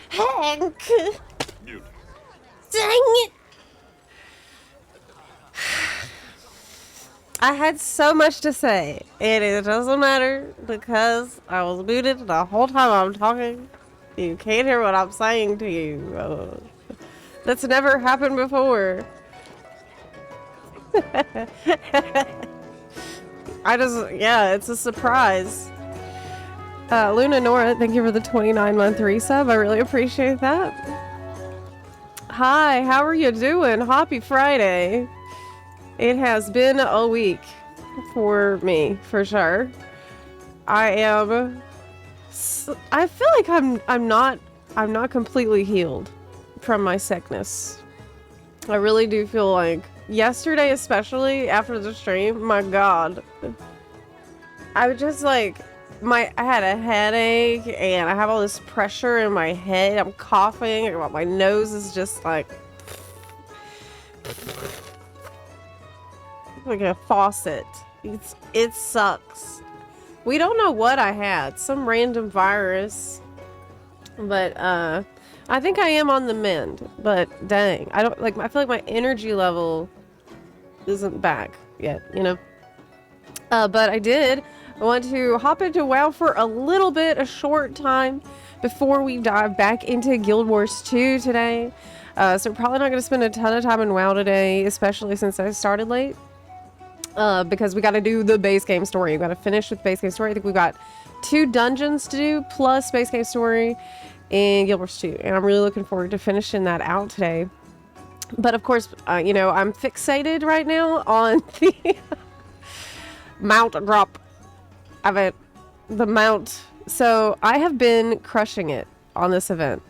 Hank! Mute. Dang it! I had so much to say, and it doesn't matter because I was muted the whole time I'm talking. You can't hear what I'm saying to you. That's never happened before. Yeah, it's a surprise. Luna Nora, thank you for the 29-month resub. I really appreciate that. Hi, how are you doing? Happy Friday. It has been a week for me, for sure. I feel like I'm not completely healed from my sickness. I really do feel like yesterday, especially after the stream, my God, I was just like, I had a headache and I have all this pressure in my head. I'm coughing. My nose is just like a faucet. It sucks. We don't know what I had. Some random virus. But I think I am on the mend. But dang, I feel like my energy level isn't back yet, you know. But I want to hop into WoW for a little bit, a short time, before we dive back into Guild Wars 2 today. So we're probably not going to spend a ton of time in WoW today, especially since I started late. Because we got to do the base game story. We got to finish with base game story. I think we got 2 dungeons to do, plus base game story in Guild Wars 2. And I'm really looking forward to finishing that out today. But of course, you know, I'm fixated right now on the mount drop event. The mount. So I have been crushing it on this event.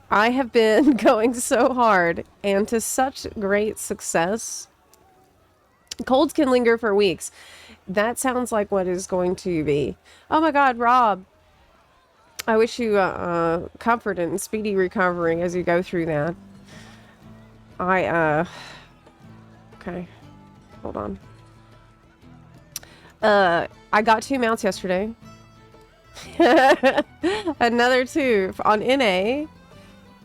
I have been going so hard and to such great success. Colds can linger for weeks. That sounds like what is going to be. Oh my God, Rob. I wish you comfort and speedy recovery as you go through that. Okay. Hold on. I got 2 mounts yesterday. Another 2 on NA.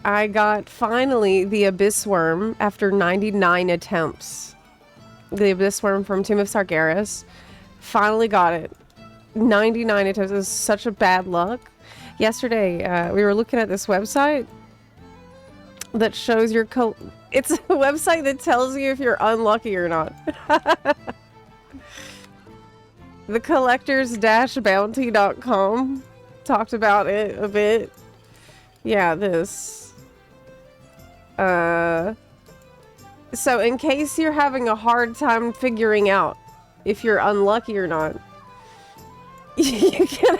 I got finally the Abyss Worm after 99 attempts. The Abyss Worm from Tomb of Sargeras. Finally got it. 99 attempts is such a bad luck. Yesterday, we were looking at this website that shows your it's a website that tells you if you're unlucky or not. The collectors-bounty.com talked about it a bit. Yeah, this. So in case you're having a hard time figuring out if you're unlucky or not, you can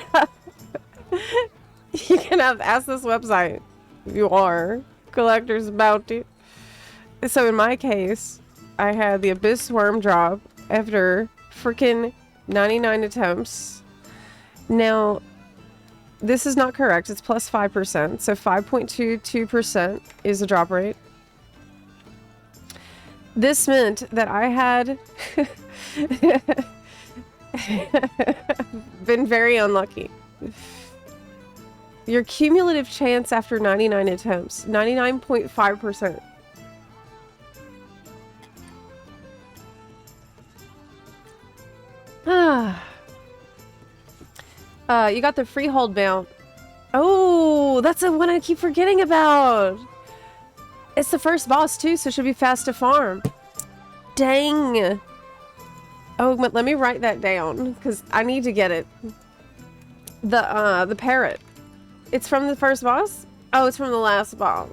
have ask this website if you are collector's bounty. So in my case, I had the abyss worm drop after freaking 99 attempts. Now, this is not correct. It's plus 5%, so 5.22% is the drop rate. This meant that I had been very unlucky. Your cumulative chance after 99 attempts, 99.5%. You got the freehold mount. Oh, that's the one I keep forgetting about. It's the first boss too, so it should be fast to farm. Dang. Oh, but let me write that down because I need to get it. The parrot. It's from the first boss? Oh, it's from the last boss.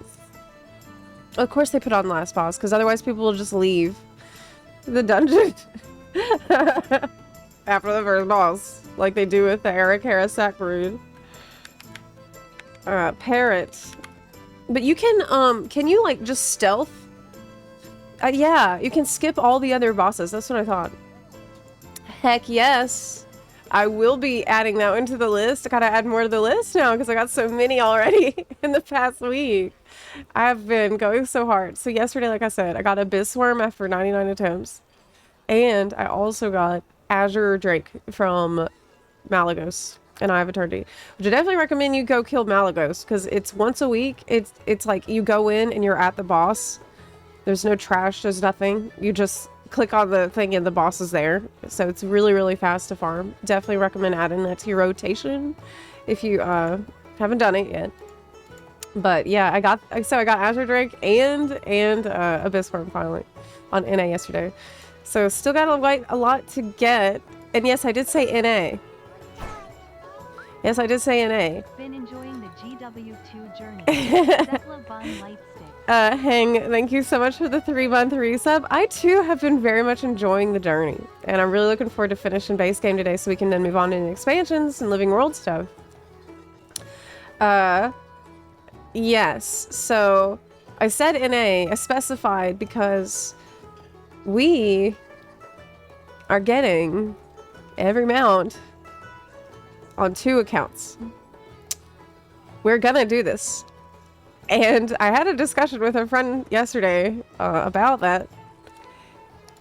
Of course they put on the last boss because otherwise people will just leave the dungeon after the first boss, like they do with the Eric Harasak brood. Parrot. But you can you like just stealth? Yeah, you can skip all the other bosses. That's what I thought. Heck yes. I will be adding that into the list. I gotta add more to the list now because I got so many already in the past week. I've been going so hard. So yesterday, like I said, I got Abyss Worm after 99 attempts. And I also got Azure Drake from Malagos and I Have Eternity. Which I definitely recommend you go kill Malagos because it's once a week. It's like you go in and you're at the boss. There's no trash, there's nothing. You just click on the thing and the boss is there. So it's really, really fast to farm. Definitely recommend adding that to your rotation if you haven't done it yet. But yeah, I got Azure Drake and Abyss Worm finally on NA yesterday. So still got a lot to get. And yes, I did say NA. Yes, I did say NA. Been enjoying the GW2 journey. Zepla Bun Light Stick. Hang, thank you so much for the 3-month resub. I too have been very much enjoying the journey. And I'm really looking forward to finishing base game today so we can then move on into expansions and living world stuff. Yes, so I said NA, I specified because we are getting every mount on 2 accounts. We're gonna do this. And I had a discussion with a friend yesterday about that.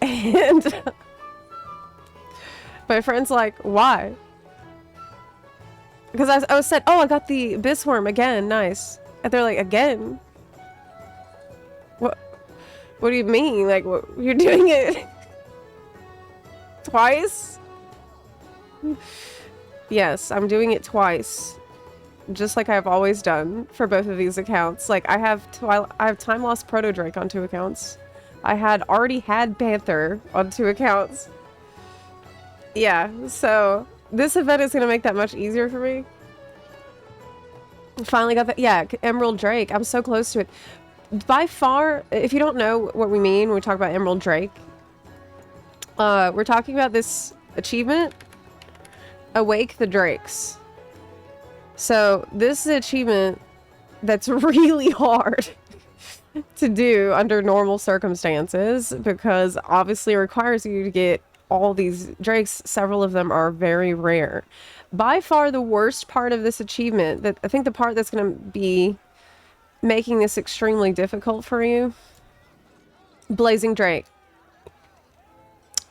And my friend's like, why? Because I said, oh, I got the Abyss Worm again, nice. And they're like, again? What do you mean? Like, what, you're doing it twice? Yes, I'm doing it twice. Just like I've always done for both of these accounts. Like, I have Time Lost Proto Drake on 2 accounts. I already had Panther on 2 accounts. Yeah, so this event is going to make that much easier for me. Finally got that. Yeah, Emerald Drake. I'm so close to it. By far, if you don't know what we mean when we talk about Emerald Drake, we're talking about this achievement, Awake the Drakes. So this is an achievement that's really hard to do under normal circumstances because obviously it requires you to get all these drakes. Several of them are very rare. By far the worst part of this achievement, that I think the part that's going to be making this extremely difficult for you, Blazing Drake.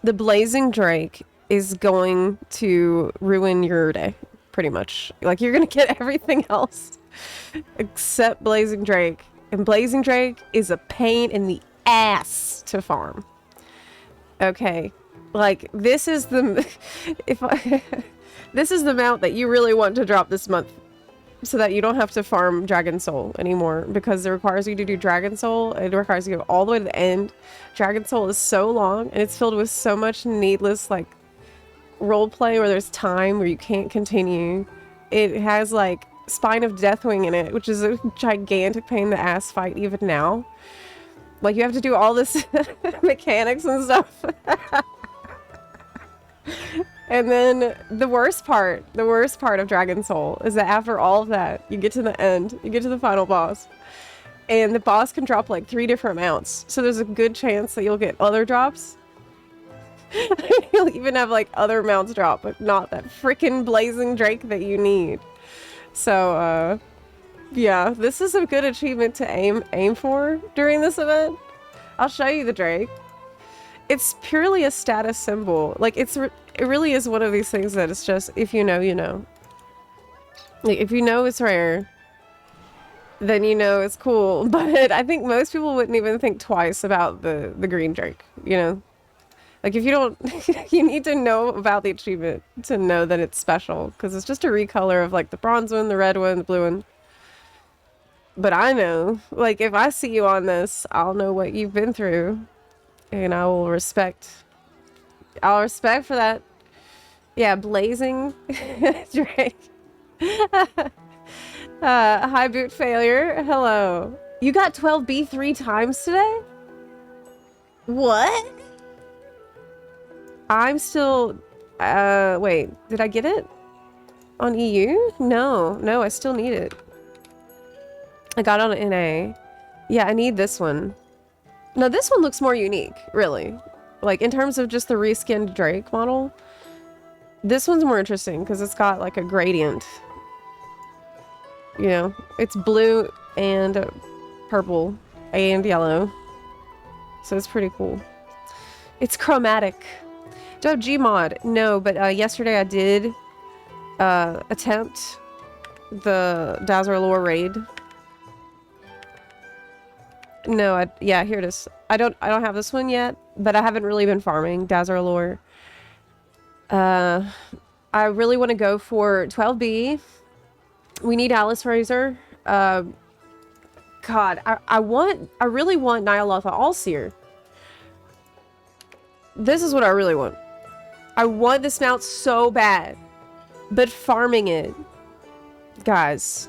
The Blazing Drake is going to ruin your day, pretty much. Like, you're going to get everything else except Blazing Drake. And Blazing Drake is a pain in the ass to farm. Okay. Like, this is the... This is the mount that you really want to drop this month so that you don't have to farm Dragon Soul anymore because it requires you to do Dragon Soul. It requires you to go all the way to the end. Dragon Soul is so long and it's filled with so much needless, like, role play where there's time where you can't continue. It has like Spine of Deathwing in it, which is a gigantic pain in the ass fight even now. Like you have to do all this mechanics and stuff. And then the worst part of Dragon Soul is that after all of that, you get to the end, you get to the final boss, and the boss can drop like 3 different mounts. So there's a good chance that you'll get other drops. You'll even have like other mounts drop, but not that freaking blazing Drake that you need. So, yeah, this is a good achievement to aim for during this event. I'll show you the Drake. It's purely a status symbol. Like it really is one of these things that it's just, if you know, you know. Like if you know it's rare, then you know it's cool. But I think most people wouldn't even think twice about the green Drake, you know? Like if you don't, you need to know about the achievement to know that it's special, because it's just a recolor of like the bronze one, the red one, the blue one. But I know, like if I see you on this, I'll know what you've been through, and I will respect. I'll respect for that. Yeah, blazing Drake. High boot failure. Hello. You got 12B 3 times today? What? I'm still, wait, did I get it on EU? No, I still need it. I got it on NA. Yeah, I need this one. No, this one looks more unique, really. Like, in terms of just the reskinned Drake model, this one's more interesting because it's got like a gradient. You know, it's blue and purple and yellow. So it's pretty cool. It's chromatic. Do I have Gmod? No, but yesterday I did attempt the Dazzler Lore raid. No, yeah, here it is. I don't have this one yet, but I haven't really been farming Dazzler Lore. I really want to go for 12B. We need Alice Razor. God, I really want Nyalotha Allseer. This is what I really want. I want this mount so bad, but farming it, guys,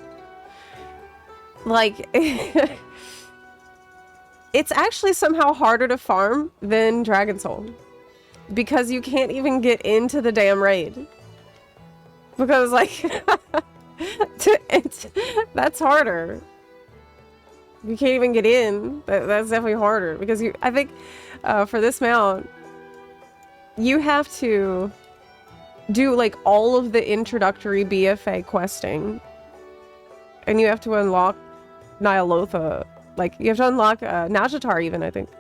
like, it's actually somehow harder to farm than Dragon Soul, because you can't even get into the damn raid. Because, like, that's harder. You can't even get in. That's definitely harder, because I think, for this mount, you have to do like all of the introductory BFA questing, and you have to unlock Nyalotha. Like you have to unlock Najatar even, I think.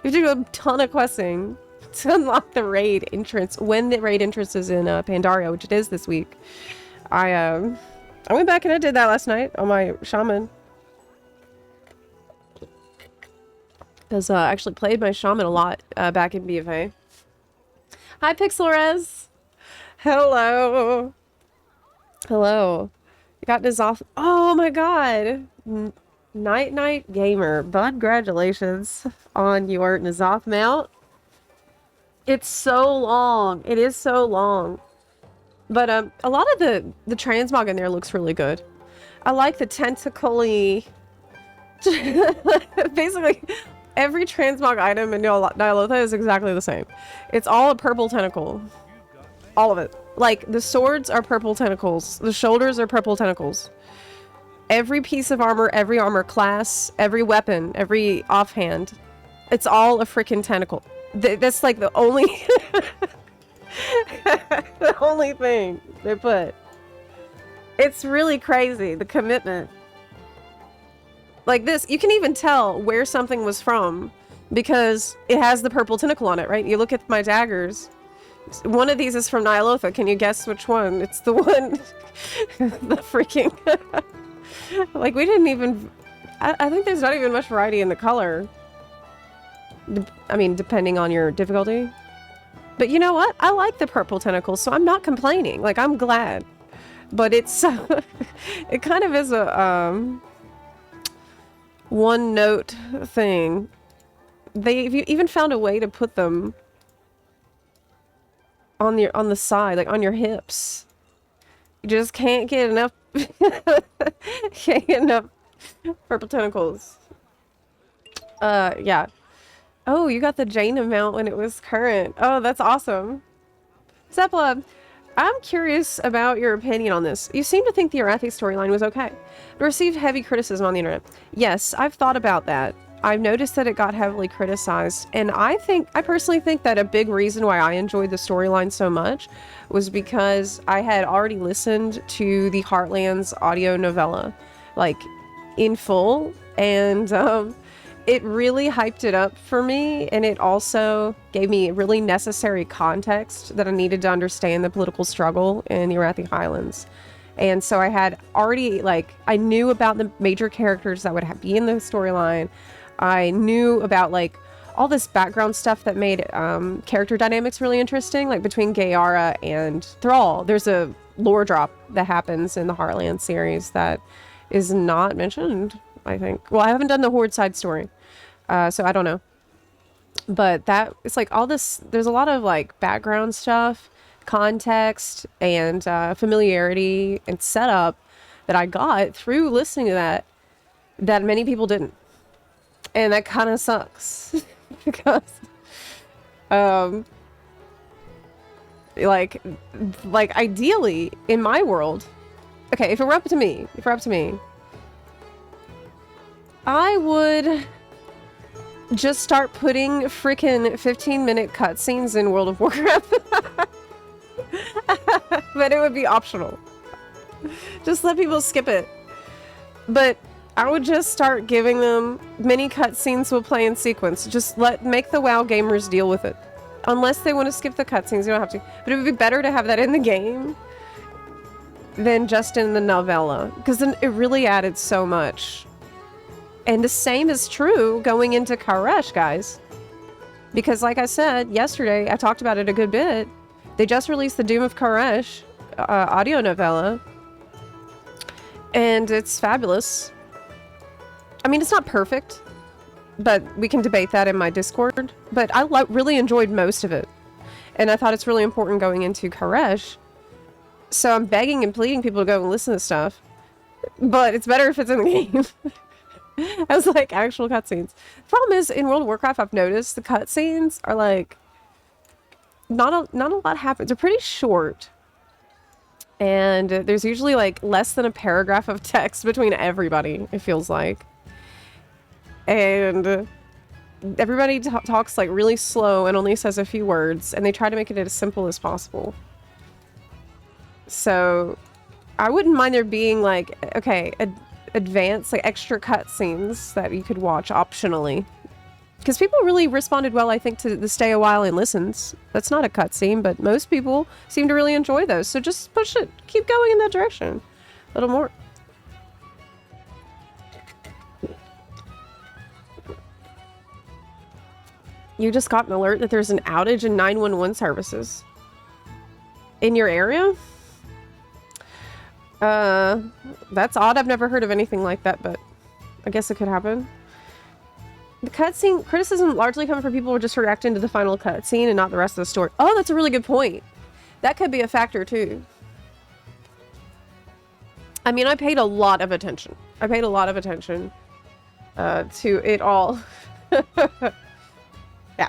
You have to do a ton of questing to unlock the raid entrance when the raid entrance is in Pandaria, which it is this week. I went back and I did that last night on my shaman. Because I actually played my shaman a lot back in BFA. Hi, Pixelrez. Hello. Hello. You got Nazoth. Oh my god. Night Gamer. Congratulations on your Nazoth mount. It's so long. It is so long. But a lot of the transmog in there looks really good. I like the tentacle-y... Basically, every transmog item in Nyalotha is exactly the same. It's all a purple tentacle. All of it. Like, the swords are purple tentacles. The shoulders are purple tentacles. Every piece of armor, every armor class, every weapon, every offhand, it's all a freaking tentacle. That's like the only... the only thing they put. It's really crazy, the commitment. Like this, you can even tell where something was from because it has the purple tentacle on it, right? You look at my daggers. One of these is from Nyalotha. Can you guess which one? It's the one... the freaking... like, we didn't even... I think there's not even much variety in the color. I mean, depending on your difficulty. But you know what? I like the purple tentacles, so I'm not complaining. Like, I'm glad. But it's... it kind of is a... one-note thing. They even found a way to put them on the side, like on your hips. You just can't get enough. Can't get enough purple tentacles. Yeah. Oh, you got the Jane amount when it was current. Oh, that's awesome. Zepla, I'm curious about your opinion on this. You seem to think the Arathi storyline was okay. It received heavy criticism on the internet. Yes, I've thought about that. I've noticed that it got heavily criticized, and I personally think that a big reason why I enjoyed the storyline so much was because I had already listened to the Heartlands audio novella, like, in full, and it really hyped it up for me, and it also gave me really necessary context that I needed to understand the political struggle in the Arathi Highlands. And so I had already, like, I knew about the major characters that would be in the storyline. I knew about, like, all this background stuff that made character dynamics really interesting, like between Gayara and Thrall. There's a lore drop that happens in the Heartland series that is not mentioned, I think. Well, I haven't done the Horde side story, so I don't know. But it's like all this, there's a lot of, like, background stuff, context, and familiarity and setup that I got through listening to that many people didn't. And that kind of sucks because, like ideally in my world, okay, if it were up to me, I would just start putting freaking 15-minute cutscenes in World of Warcraft. But it would be optional. Just let people skip it. But I would just start giving them mini cutscenes will play in sequence. Just make the WoW gamers deal with it. Unless they want to skip the cutscenes, you don't have to. But it would be better to have that in the game than just in the novella, because then it really added so much. And the same is true going into Karesh, guys. Because like I said yesterday, I talked about it a good bit. They just released the Doom of Karesh audio novella, and it's fabulous. I mean, it's not perfect, but we can debate that in my Discord. But I really enjoyed most of it. And I thought it's really important going into Karesh. So I'm begging and pleading people to go and listen to stuff. But it's better if it's in the game. As like actual cutscenes. The problem is, in World of Warcraft, I've noticed the cutscenes are like, not a lot happens. They're pretty short. And there's usually like less than a paragraph of text between everybody, it feels like. And everybody talks like really slow and only says a few words, and they try to make it as simple as possible. So I wouldn't mind there being like, okay, advanced, like extra cutscenes that you could watch optionally. Because people really responded well, I think, to the stay a while and listens. That's not a cutscene, but most people seem to really enjoy those. So just push it, keep going in that direction a little more. You just got an alert that there's an outage in 911 services. In your area? That's odd. I've never heard of anything like that, but I guess it could happen. The cutscene criticism largely comes from people who just reacting to the final cutscene and not the rest of the story. Oh, that's a really good point. That could be a factor too. I mean, I paid a lot of attention. To it all. Yeah.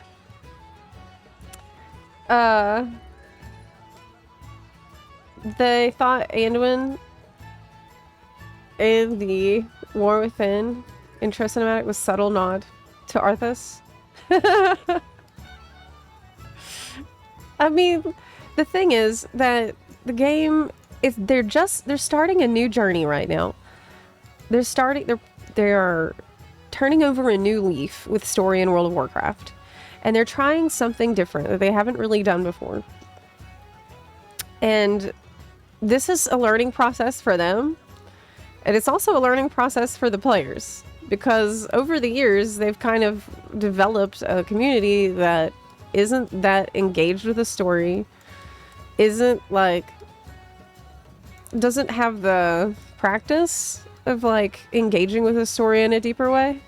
They thought Anduin in the War Within intro cinematic was subtle nod to Arthas. I mean, the thing is that the game is they're starting a new journey right now. They're turning over a new leaf with story in World of Warcraft. And they're trying something different that they haven't really done before. And this is a learning process for them. And it's also a learning process for the players. Because over the years, they've kind of developed a community that isn't that engaged with the story. Doesn't have the practice of like engaging with the story in a deeper way.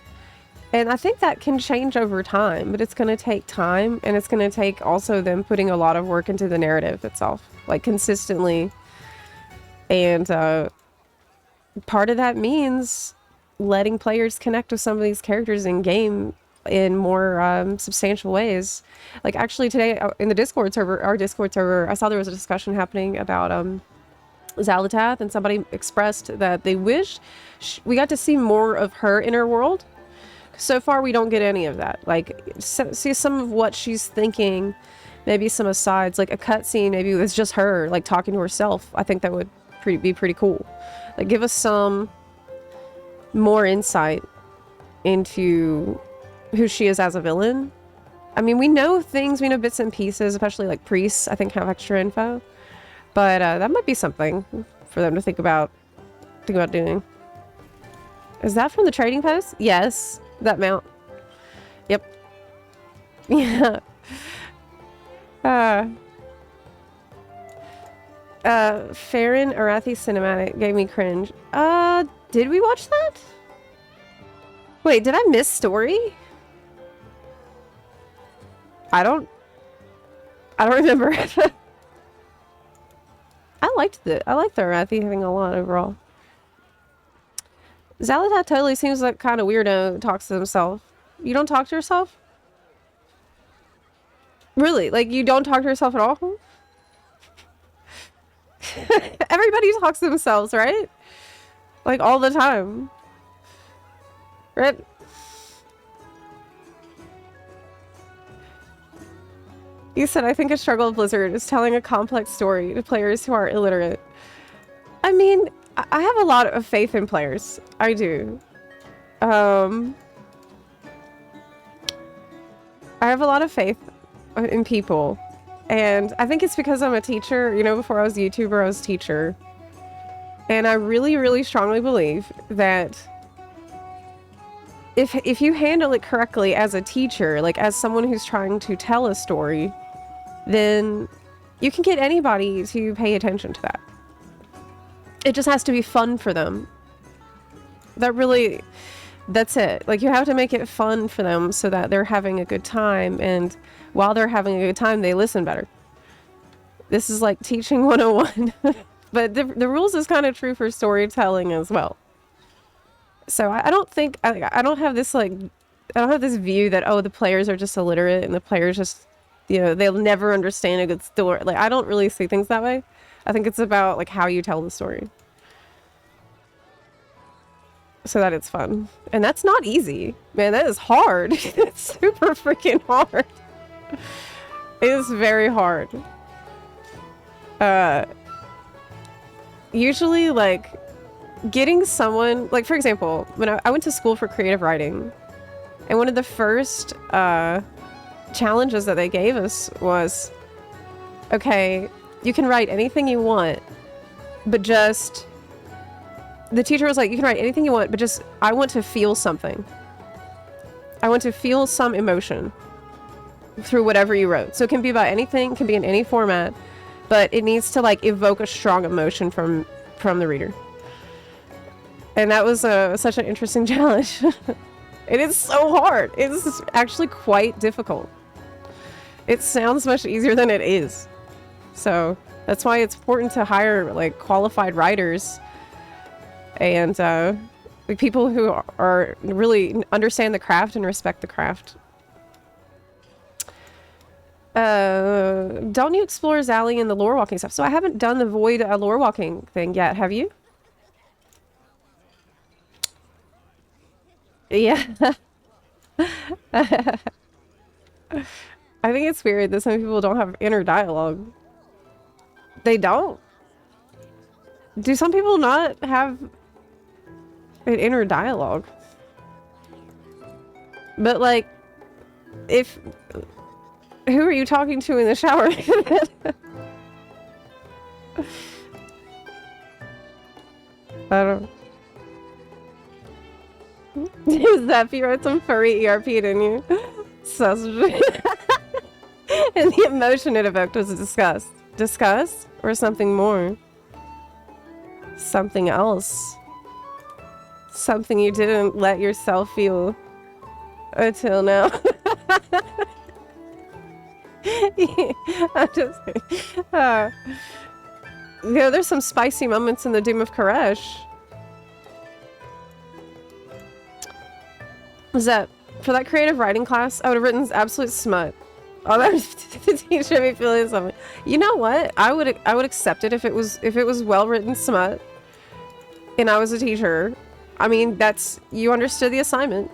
And I think that can change over time, but it's going to take time, and it's going to take also them putting a lot of work into the narrative itself, like consistently. And part of that means letting players connect with some of these characters in game in more substantial ways. Like actually today in the Discord server, our Discord server, I saw there was a discussion happening about Xalatath, and somebody expressed that they wish we got to see more of her inner world. So far, we don't get any of that. Like, see some of what she's thinking, maybe some asides, like a cutscene, maybe it's just her, like, talking to herself. I think that would be pretty cool. Like, give us some more insight into who she is as a villain. I mean, we know things, we know bits and pieces, especially, like, priests, I think, have extra info. But that might be something for them to think about doing. Is that from the trading post? Yes. That mount. Yep. Yeah. Farron Arathi cinematic gave me cringe. Did we watch that? Wait, did I miss story? I don't remember. I liked the Arathi thing a lot overall. Xalatath totally seems like kind of weirdo who talks to himself. You don't talk to yourself? Really? Like, you don't talk to yourself at all? Everybody talks to themselves, right? Like, all the time. Right? You said, I think a struggle of Blizzard is telling a complex story to players who are illiterate. I mean, I have a lot of faith in players. I do. I have a lot of faith in people. And I think it's because I'm a teacher. You know, before I was a YouTuber, I was a teacher. And I really, really strongly believe that if you handle it correctly as a teacher, like as someone who's trying to tell a story, then you can get anybody to pay attention to that. It just has to be fun for them. That's it. Like, you have to make it fun for them so that they're having a good time, and while they're having a good time, they listen better. This is like teaching 101. But the rules is kind of true for storytelling as well. So I don't think, I don't have this like, I don't have this view that, oh, the players are just illiterate and the players just, you know, they'll never understand a good story. Like, I don't really see things that way. I think it's about like how you tell the story. So that it's fun. And that's not easy. Man, that is hard. It's super freaking hard. It is very hard. Usually, like, getting someone, like, for example, when I went to school for creative writing, and one of the first challenges that they gave us was, okay, you can write anything you want, but just, the teacher was like, you can write anything you want, but just, I want to feel something. I want to feel some emotion through whatever you wrote. So it can be about anything, can be in any format, but it needs to like evoke a strong emotion from the reader. And that was such an interesting challenge. It is so hard. It is actually quite difficult. It sounds much easier than it is. So that's why it's important to hire like qualified writers and people who are really understand the craft and respect the craft. Don't you explore Zally and the lore walking stuff? So I haven't done the void lore walking thing yet. Have you? Yeah. I think it's weird that some people don't have inner dialogue. They don't. Do some people not have an inner dialogue? But like, who are you talking to in the shower? I don't. Zepla wrote some furry ERP, didn't you? So, and the emotion it evoked was disgust. Disgust? Or something more? Something else? Something you didn't let yourself feel until now. I'm just kidding. There's some spicy moments in the Doom of Koresh. Zep, for that creative writing class, I would have written absolute smut. Oh, that was the teacher made me feeling something. You know what? I would accept it if it was well written smut, and I was a teacher. I mean, that's, you understood the assignment.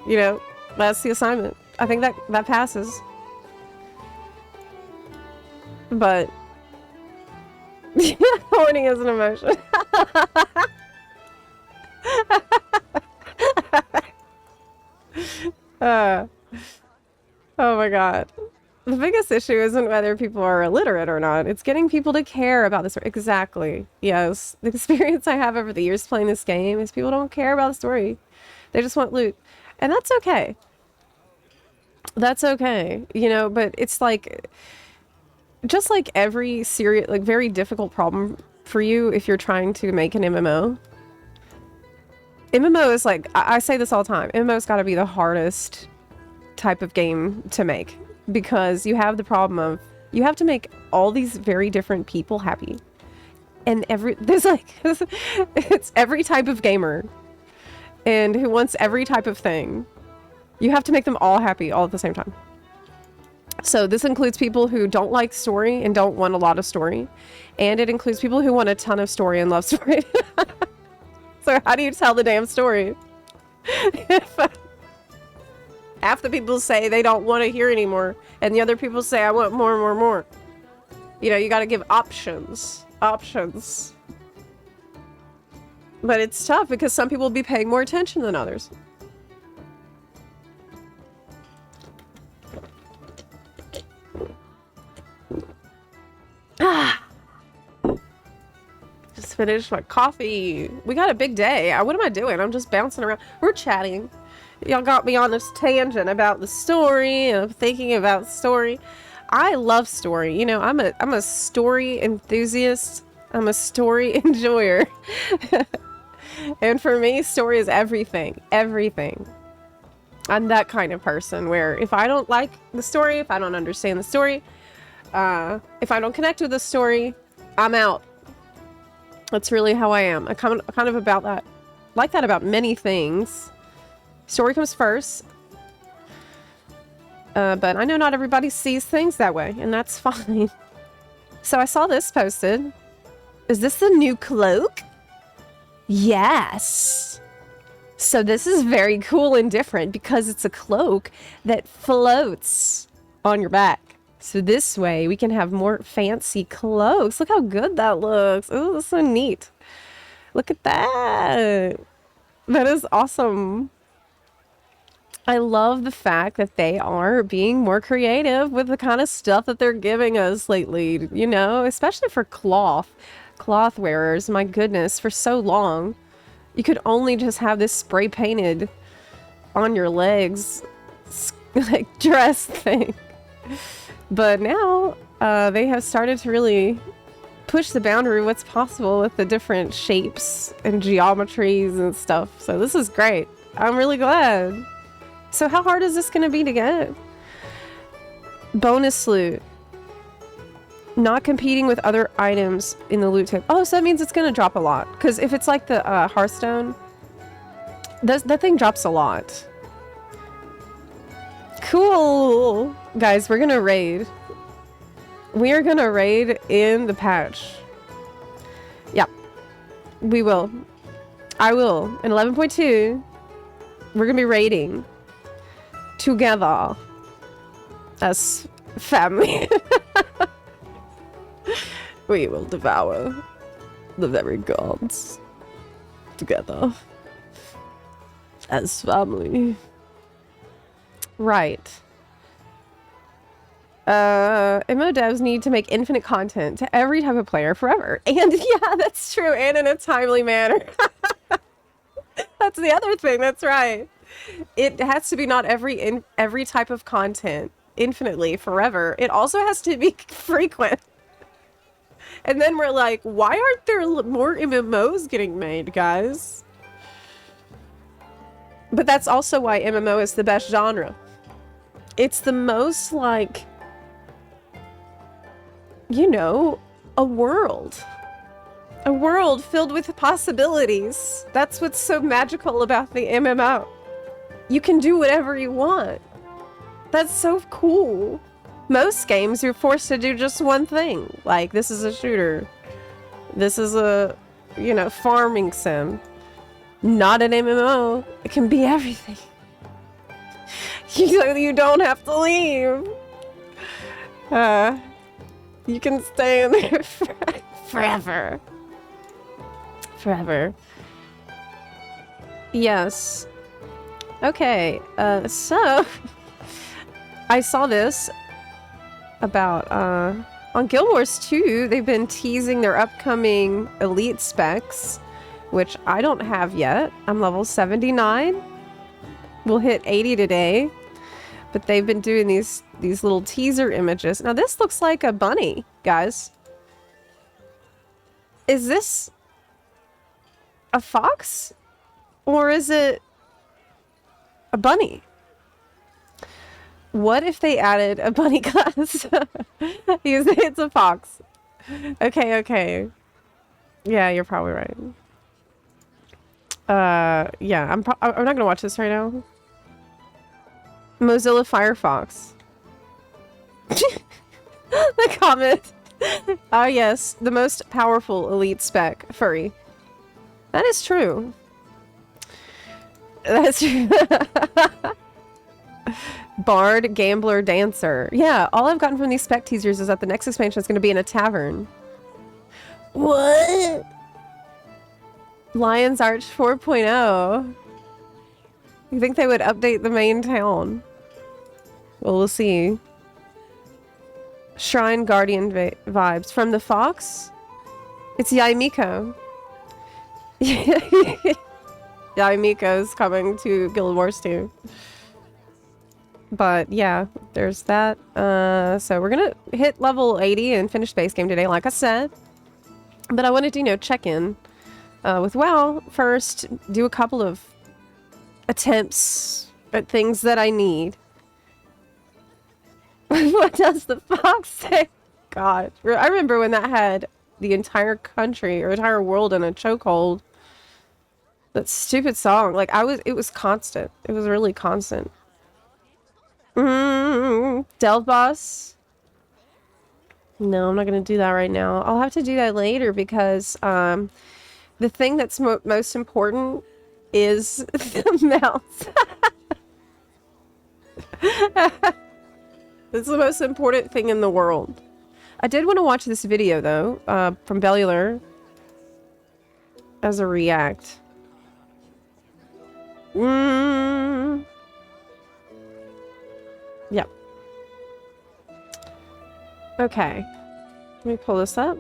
You know, that's the assignment. I think that passes. But horny is an emotion. Oh my god. The biggest issue isn't whether people are illiterate or not. It's getting people to care about this. Exactly. Yes. The experience I have over the years playing this game is people don't care about the story. They just want loot. And that's okay. That's okay. You know, but it's like, just like every serious, like very difficult problem for you if you're trying to make an MMO. MMO is like, I say this all the time, MMO's got to be the hardest type of game to make, because you have the problem of, you have to make all these very different people happy. And there's like, it's every type of gamer, and who wants every type of thing. You have to make them all happy all at the same time. So this includes people who don't like story and don't want a lot of story. And it includes people who want a ton of story and love story. So how do you tell the damn story? If half the people say they don't want to hear anymore, and the other people say, I want more, more, more. You know, you got to give options. Options. But it's tough because some people will be paying more attention than others. Just finished my coffee. We got a big day. What am I doing? I'm just bouncing around. We're chatting. Y'all got me on this tangent about the story, and I'm thinking about story. I love story. You know, I'm a story enthusiast. I'm a story enjoyer. And for me, story is everything. Everything. I'm that kind of person where if I don't like the story, if I don't understand the story, if I don't connect with the story, I'm out. That's really how I am. I kind of about that, like that about many things. Story comes first. But I know not everybody sees things that way, and that's fine. So I saw this posted. Is this the new cloak? Yes. So this is very cool and different because it's a cloak that floats on your back. So this way we can have more fancy cloaks. Look how good that looks. Oh, that's so neat. Look at that. That is awesome. I love the fact that they are being more creative with the kind of stuff that they're giving us lately, you know, especially for cloth wearers. My goodness, for so long, you could only just have this spray painted on your legs, like dress thing. But now, they have started to really push the boundary of what's possible with the different shapes and geometries and stuff. So this is great. I'm really glad. So how hard is this going to be to get? Bonus loot. Not competing with other items in the loot tip. Oh, so that means it's going to drop a lot. Because if it's like the Hearthstone, that thing drops a lot. Cool. Guys, we're going to raid. We are going to raid in the patch. Yep. We will. I will. In 11.2, we're going to be raiding together as family. We will devour the very gods together as family. Right. MMO devs need to make infinite content to every type of player forever. And yeah, that's true. And in a timely manner. That's the other thing. That's right. It has to be not every type of content infinitely forever. It also has to be frequent. And then we're like, why aren't there more MMOs getting made, guys? But that's also why MMO is the best genre. It's the most like, you know, a world. A world filled with possibilities. That's what's so magical about the MMO. You can do whatever you want. That's so cool. Most games, you're forced to do just one thing. Like, this is a shooter. This is a, you know, farming sim. Not an MMO. It can be everything. You don't have to leave. You can stay in there forever. Forever. Yes. Okay, so I saw this about on Guild Wars 2, they've been teasing their upcoming elite specs, which I don't have yet. I'm level 79. We'll hit 80 today. But they've been doing these little teaser images. Now this looks like a bunny, guys. Is this a fox? Or is it a bunny? What if they added a bunny class? It's a fox. Okay, okay. Yeah, you're probably right. Yeah, I'm not gonna watch this right now. Mozilla Firefox. The comment. Ah, yes, the most powerful elite spec, furry. That is true. That's true. Bard, Gambler, Dancer. Yeah, all I've gotten from these spec teasers is that the next expansion is going to be in a tavern. What? Lion's Arch 4.0. You think they would update the main town? Well, we'll see. Shrine Guardian vibes. From the Fox? It's Yaimiko. Yaimiko's coming to Guild Wars 2. But yeah, there's that. So we're gonna hit level 80 and finish base game today, like I said. But I wanted to, you know, check in with WoW first, do a couple of attempts at things that I need. What does the fox say? God, I remember when that had the entire country or entire world in a chokehold. That stupid song, like it was constant. It was really constant. Delve boss. No, I'm not gonna do that right now. I'll have to do that later because the thing that's most important is the mouse. It's the most important thing in the world. I did want to watch this video though, from Bellular as a react. Yep. Okay. Let me pull this up.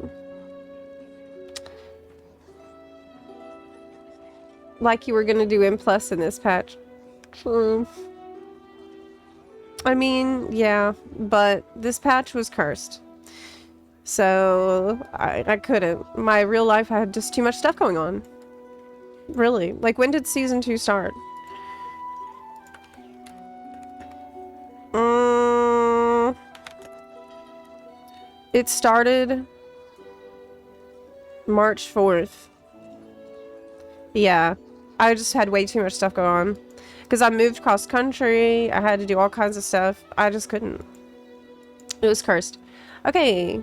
Like you were gonna do M+ in this patch. I mean, yeah, but this patch was cursed. So, I couldn't. My real life had just too much stuff going on. Really. Like, when did Season 2 start? It started March 4th. Yeah. I just had way too much stuff going on. Because I moved cross country, I had to do all kinds of stuff. I just couldn't. It was cursed. Okay.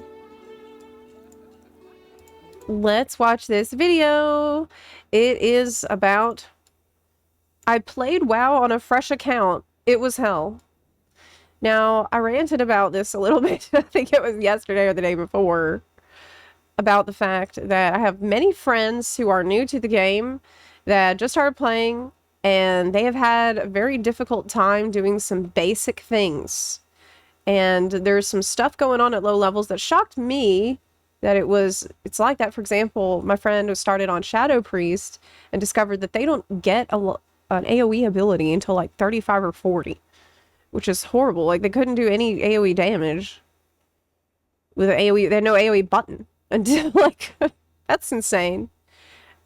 Let's watch this video. It is about... I played WoW on a fresh account. It was hell. Now, I ranted about this a little bit. I think it was yesterday or the day before. About the fact that I have many friends who are new to the game that just started playing. And they have had a very difficult time doing some basic things. And there's some stuff going on at low levels that shocked me that it's like that. For example, my friend was started on Shadow Priest and discovered that they don't get an AoE ability until like 35 or 40. Which is horrible. Like, they couldn't do any AoE damage with an AoE. They had no AoE button. Until, like, that's insane.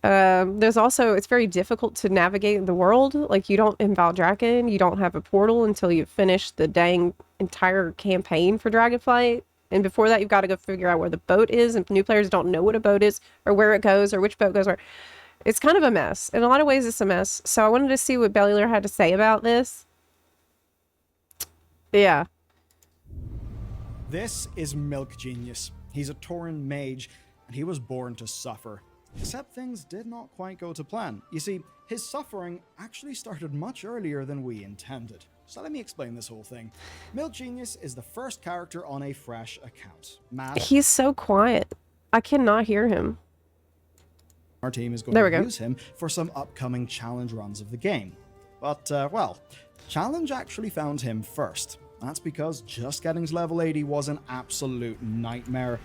There's also, it's very difficult to navigate the world. Like, you don't, in Valdrakken, you don't have a portal until you finish the dang entire campaign for Dragonflight. And before that, you've got to go figure out where the boat is. And new players don't know what a boat is, or where it goes, or which boat goes where. It's kind of a mess. In a lot of ways, it's a mess. So I wanted to see what Bellular had to say about this. Yeah. This is Milk Genius. He's a Tauren mage, and he was born to suffer. Except things did not quite go to plan. You see, his suffering actually started much earlier than we intended. So let me explain this whole thing. Milk Genius is the first character on a fresh account. Mad. He's so quiet. I cannot hear him. Our team is going to use him for some upcoming challenge runs of the game. But, well, challenge actually found him first. That's because just getting to level 80 was an absolute nightmare.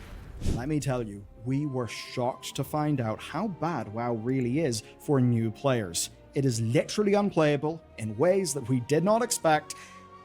Let me tell you, we were shocked to find out how bad WoW really is for new players. It is literally unplayable in ways that we did not expect,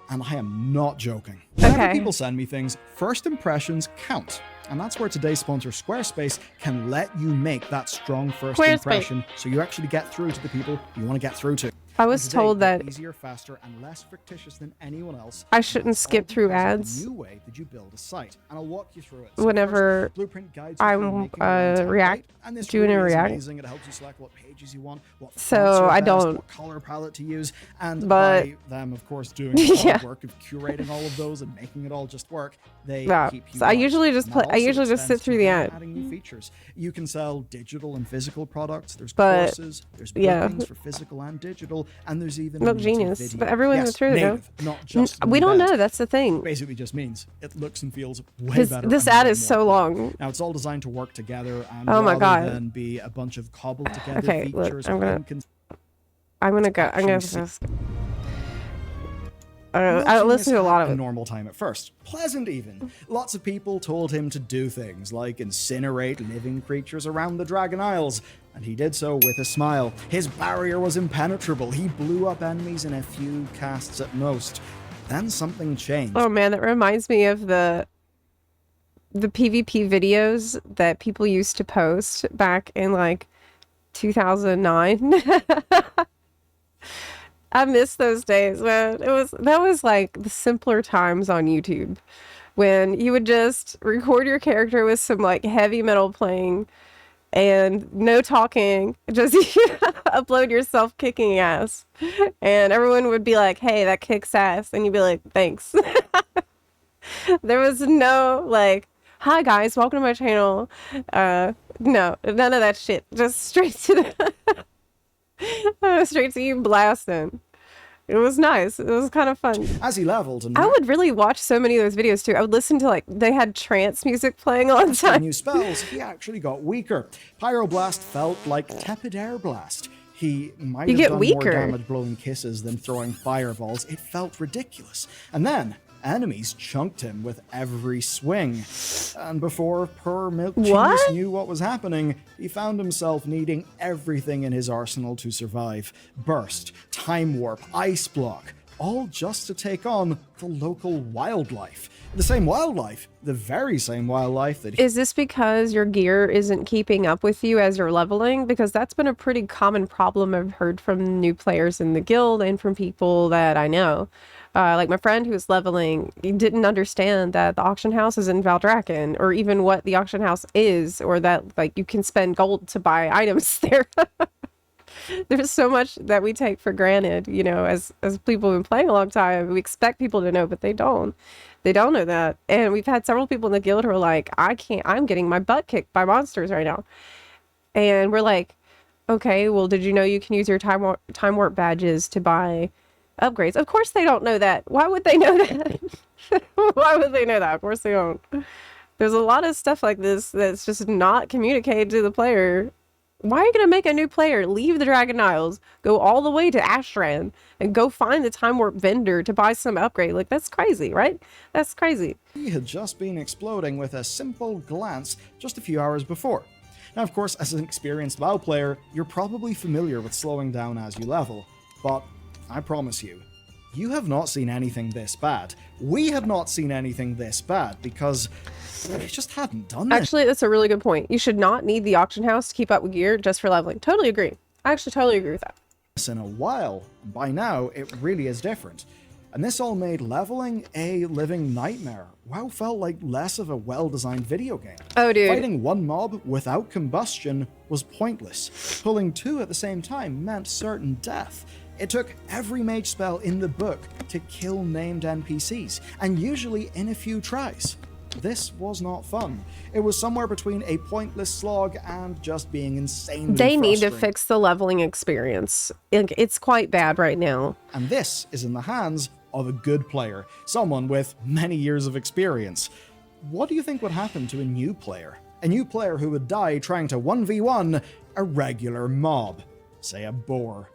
and I am not joking. Whenever people send me things, first impressions count. And that's where today's sponsor, Squarespace, can let you make that strong first impression so you actually get through to the people you want to get through to. I was told that easier, faster, and less fictitious than anyone else. I shouldn't skip through ads. New way that you build a site, and I'll walk you through it. Whenever I'm doing a React, it helps you select what pages you want, what so I don't what color palette to use, and but by them, of course, doing the hard work of curating all of those and making it all just work. They keep you. So I usually just play. I usually just sit through the ad. Adding new features. You can sell digital and physical products. There's courses. There's bookings for physical and digital. And there's even Milk Genius, but everyone that's through native, not just we don't know. That's the thing. Basically, just means it looks and feels way better. This ad is so long. Now it's all designed to work together, and oh my God, rather than be a bunch of cobbled together features. Look, I'm gonna go. I'm gonna just. I listened to a lot of it. Normal time at first. Pleasant even. Lots of people told him to do things like incinerate living creatures around the Dragon Isles, and he did so with a smile. His barrier was impenetrable. He blew up enemies in a few casts at most. Then something changed. Oh man, that reminds me of the PvP videos that people used to post back in like 2009. I miss those days, man. That was like the simpler times on YouTube when you would just record your character with some like heavy metal playing and no talking, just upload yourself kicking ass, and everyone would be like, hey, that kicks ass, and you'd be like, thanks. There was no like, hi guys, welcome to my channel. No, none of that shit. Just straight to the straight to you blasting. It was nice. It was kind of fun. As he leveled, and I would really watch so many of those videos too. I would listen to like they had trance music playing all the time. New spells, he actually got weaker. Pyroblast felt like tepid air blast. He might have done more damage blowing kisses than throwing fireballs. It felt ridiculous. And then enemies chunked him with every swing. And before poor Milk Genius knew what was happening, he found himself needing everything in his arsenal to survive. Burst, Time Warp, Ice Block, all just to take on the local wildlife. The same wildlife, the very same wildlife that... Is this because your gear isn't keeping up with you as you're leveling? Because that's been a pretty common problem I've heard from new players in the guild and from people that I know. Like my friend who was leveling, he didn't understand that the auction house is in Valdrakken, or even what the auction house is, or that like you can spend gold to buy items there. There's so much that we take for granted, you know, as people who've been playing a long time. We expect people to know, but they don't. They don't know that. And we've had several people in the guild who are like, I'm getting my butt kicked by monsters right now. And we're like, okay, well, did you know you can use your time warp badges to buy upgrades? Of course they don't know that. Why would they know that? Why would they know that? Of course they don't. There's a lot of stuff like this that's just not communicated to the player. Why are you going to make a new player leave the Dragon Isles, go all the way to Ashran, and go find the Time Warp vendor to buy some upgrade? Like, that's crazy, right? That's crazy. He had just been exploding with a simple glance just a few hours before. Now, of course, as an experienced WoW player, you're probably familiar with slowing down as you level, but I promise you, you have not seen anything this bad. We have not seen anything this bad because we just hadn't done this. Actually, that's a really good point. You should not need the auction house to keep up with gear just for leveling. Totally agree. I actually totally agree with that. In a while. By now, it really is different. And this all made leveling a living nightmare. WoW felt like less of a well-designed video game. Oh, dude. Fighting one mob without combustion was pointless. Pulling two at the same time meant certain death. It took every mage spell in the book to kill named NPCs, and usually in a few tries. This was not fun. It was somewhere between a pointless slog and just being insanely They need to frustrating. fix the leveling experience. It's quite bad right now. And this is in the hands of a good player, someone with many years of experience. What do you think would happen to a new player? A new player who would die trying to 1v1 a regular mob, say a boar.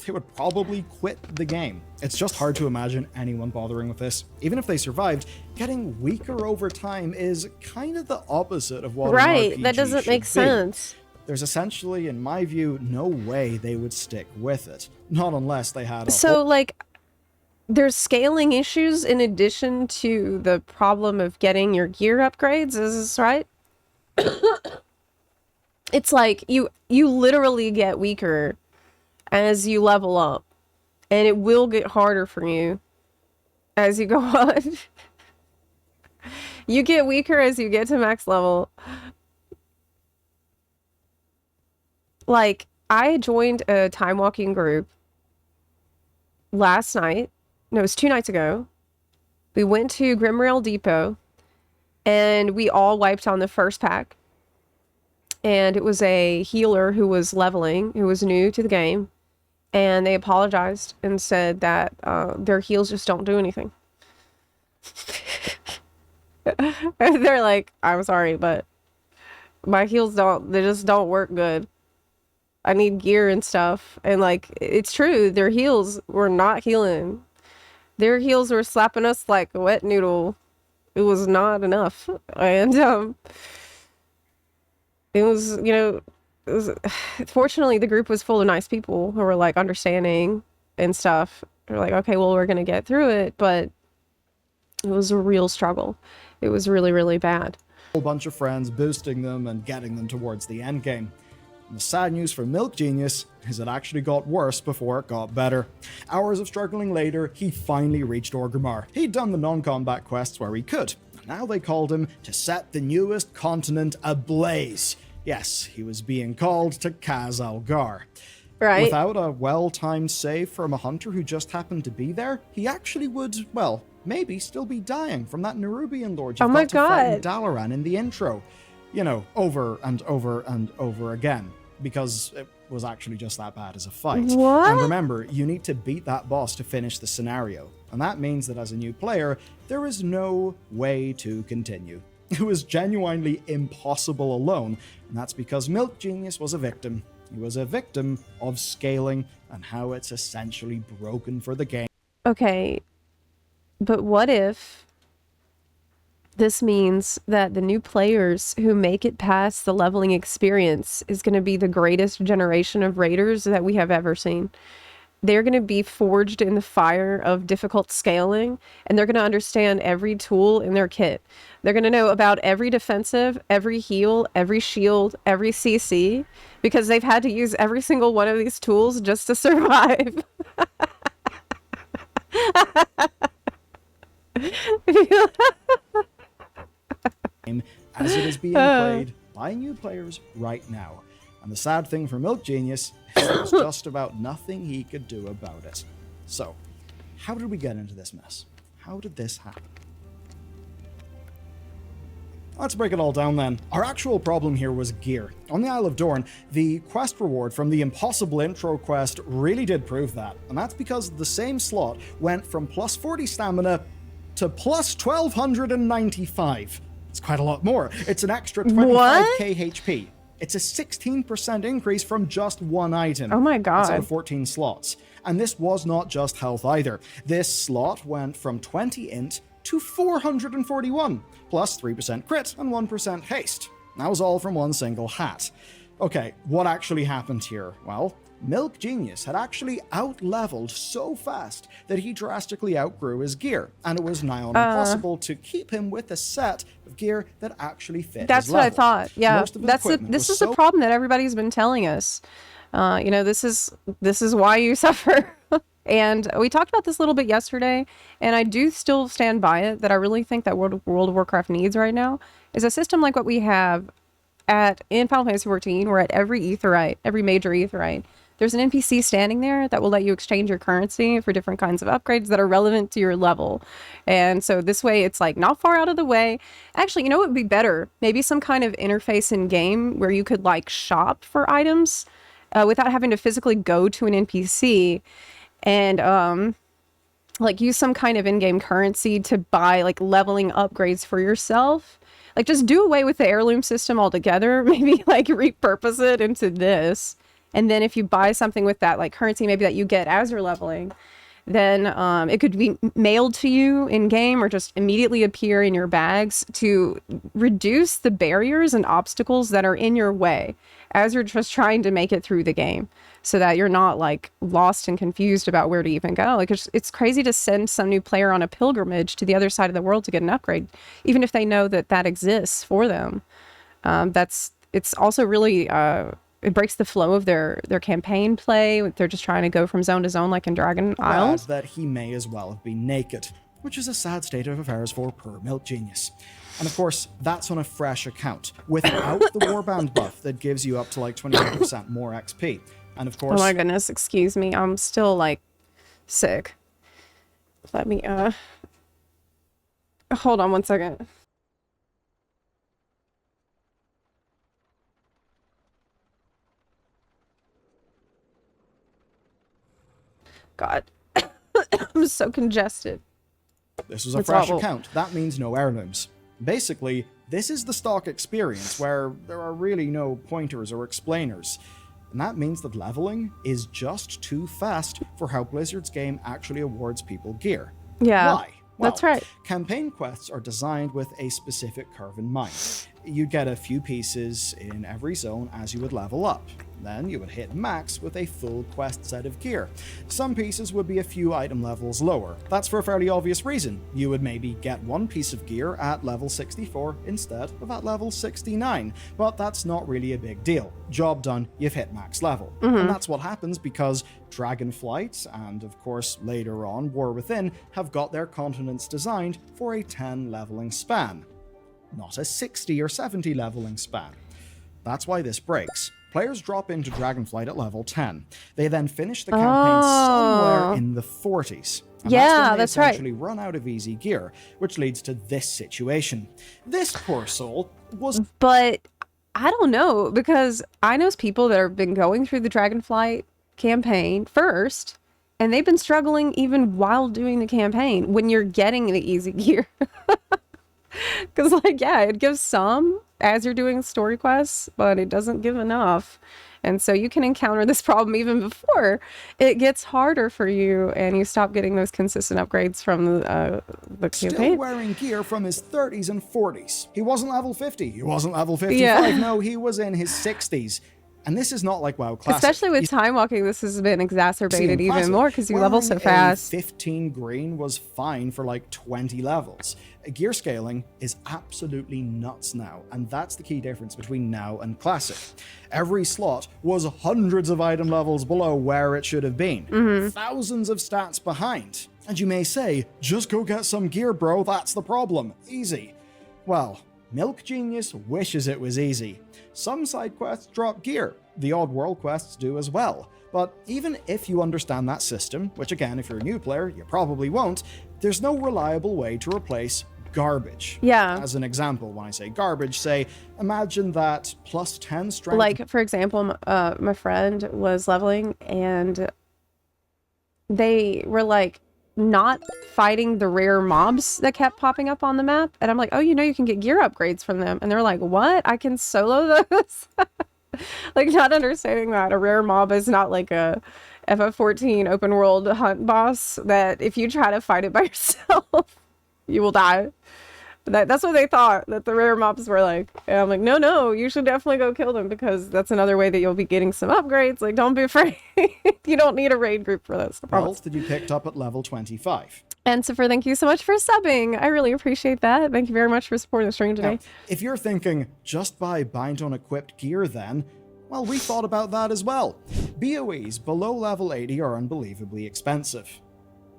They would probably quit the game. It's just hard to imagine anyone bothering with this. Even if they survived, getting weaker over time is kind of the opposite of what an Right, RPG that doesn't should make be. sense. There's essentially, in my view, no way they would stick with it. Not unless they had a So, like, there's scaling issues in addition to the problem of getting your gear upgrades, is this right? It's like you literally get weaker as you level up, and it will get harder for you as you go on. You get weaker as you get to max level. Like, I joined a time walking group last night. No, it was 2 nights ago. We went to Grimrail Depot, and we all wiped on the first pack. And it was a healer who was leveling, who was new to the game. And they apologized and said that their heals just don't do anything. And they're like, I'm sorry, but my heals they just don't work good. I need gear and stuff. And like, it's true, their heals were not healing. Their heals were slapping us like a wet noodle. It was not enough. And it was, fortunately the group was full of nice people who were like understanding and stuff. They're like, okay, well, we're gonna get through it, but it was a real struggle. It was really, really bad. whole bunch of friends boosting them and getting them towards the end game. And the sad news for Milk Genius is it actually got worse before it got better. Hours of struggling later, he finally reached Orgrimmar. He'd done the non-combat quests where he could. Now they called him to set the newest continent ablaze. Yes, he was being called to Kaz Algar. Right. Without a well-timed save from a hunter who just happened to be there, he actually would, well, maybe still be dying from that Nerubian lord you got to fight in Dalaran in the intro. You know, over and over and over again, because it was actually just that bad as a fight. What? And remember, you need to beat that boss to finish the scenario. And that means that as a new player, there is no way to continue. It was genuinely impossible alone, and that's because Milk Genius was a victim. He was a victim of scaling and how it's essentially broken for the game. Okay, but what if this means that the new players who make it past the leveling experience is going to be the greatest generation of raiders that we have ever seen? They're going to be forged in the fire of difficult scaling, and they're going to understand every tool in their kit. They're going to know about every defensive, every heal, every shield, every CC, because they've had to use every single one of these tools just to survive. As it is being played by new players right now. And the sad thing for Milk Genius is there's just about nothing he could do about it. So, how did we get into this mess? How did this happen? Let's break it all down then. Our actual problem here was gear. On the Isle of Dorne, the quest reward from the impossible intro quest really did prove that. And that's because the same slot went from plus 40 stamina to plus 1295. It's quite a lot more. It's an extra 25k HP. It's a 16% increase from just one item. Oh my god. Instead of 14 slots. And this was not just health either. This slot went from 20 int to 441, plus 3% crit and 1% haste. That was all from one single hat. Okay, what actually happened here? Well, Milk Genius had actually out-leveled so fast that he drastically outgrew his gear, and it was nigh on impossible to keep him with a set of gear that actually fit That's his what I level. thought. Yeah, Most of his equipment this was is the so problem that everybody's been telling us. This is why you suffer. And we talked about this a little bit yesterday, and I do still stand by it that I really think that World of Warcraft needs right now is a system like what we have in Final Fantasy 14, where at every aetherite, every major aetherite, there's an NPC standing there that will let you exchange your currency for different kinds of upgrades that are relevant to your level. And so this way it's like not far out of the way. Actually, you know what would be better? Maybe some kind of interface in game where you could like shop for items without having to physically go to an NPC and like use some kind of in-game currency to buy like leveling upgrades for yourself. Like just do away with the heirloom system altogether. Maybe like repurpose it into this. And then if you buy something with that like currency maybe that you get as you're leveling, then it could be mailed to you in game or just immediately appear in your bags to reduce the barriers and obstacles that are in your way as you're just trying to make it through the game, so that you're not like lost and confused about where to even go. Like it's crazy to send some new player on a pilgrimage to the other side of the world to get an upgrade, even if they know that that exists for them. It's also really it breaks the flow of their campaign play. They're just trying to go from zone to zone like in Dragon Isles. That he may as well have been naked, which is a sad state of affairs for poor Milk Genius. And of course, that's on a fresh account, without the warband buff that gives you up to like 25% more XP. And of course... Oh my goodness, excuse me. I'm still like sick. Let me hold on one second. God, I'm so congested. This was a fresh account. That means no heirlooms. Basically, this is the stock experience where there are really no pointers or explainers. And that means that leveling is just too fast for how Blizzard's game actually awards people gear. Yeah, why? Well, that's right. Campaign quests are designed with a specific curve in mind. You'd get a few pieces in every zone as you would level up. Then you would hit max with a full quest set of gear. Some pieces would be a few item levels lower. That's for a fairly obvious reason. You would maybe get one piece of gear at level 64 instead of at level 69, but that's not really a big deal. Job done, you've hit max level. And that's what happens because Dragonflight, and of course later on War Within, have got their continents designed for a 10 leveling span, not a 60 or 70 leveling span. That's why this breaks. Players drop into Dragonflight at level 10. They then finish the campaign somewhere in the 40s. And that's when they essentially run out of easy gear, which leads to this situation. This poor soul was... But I don't know, because I know people that have been going through the Dragonflight campaign first, and they've been struggling even while doing the campaign when you're getting the easy gear. Because, like, yeah, it gives some as you're doing story quests, but it doesn't give enough. And so you can encounter this problem even before it gets harder for you and you stop getting those consistent upgrades from the campaign. Still wearing gear from his 30s and 40s. He wasn't level 50. He wasn't level 55. No, he was in his 60s. And this is not like WoW Classic. Especially with time walking, this has been exacerbated even more because you level so fast. 15 green was fine for like 20 levels. Gear scaling is absolutely nuts now, and that's the key difference between now and Classic. Every slot was hundreds of item levels below where it should have been. Thousands of stats behind. And you may say, just go get some gear, bro, that's the problem. Easy. Well, Milk Genius wishes it was easy. Some side quests drop gear, the odd world quests do as well. But even if you understand that system, which again, if you're a new player, you probably won't, there's no reliable way to replace garbage. Yeah. As an example, when I say garbage, say, imagine that plus 10 strength. Like, for example, my friend was leveling and they were like, not fighting the rare mobs that kept popping up on the map. And I'm like, oh, you know, you can get gear upgrades from them. And they're like, what? I can solo those? Like, not understanding that a rare mob is not like a FF14 open world hunt boss that if you try to fight it by yourself, you will die. That's what they thought, that the rare mobs were like. And I'm like, no, you should definitely go kill them because that's another way that you'll be getting some upgrades. Like, don't be afraid. You don't need a raid group for this. Wealth that you picked up at level 25. And Siffer, thank you so much for subbing. I really appreciate that. Thank you very much for supporting the stream today. Now, if you're thinking, just buy bind on equipped gear then, well, we thought about that as well. BOEs below level 80 are unbelievably expensive.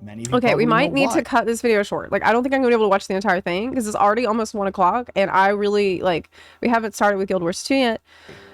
Many of you Okay, we probably might know need why. to cut this video short. Like, I don't think I'm gonna be able to watch the entire thing because it's already almost 1 o'clock, and I really like. We haven't started with Guild Wars 2 yet,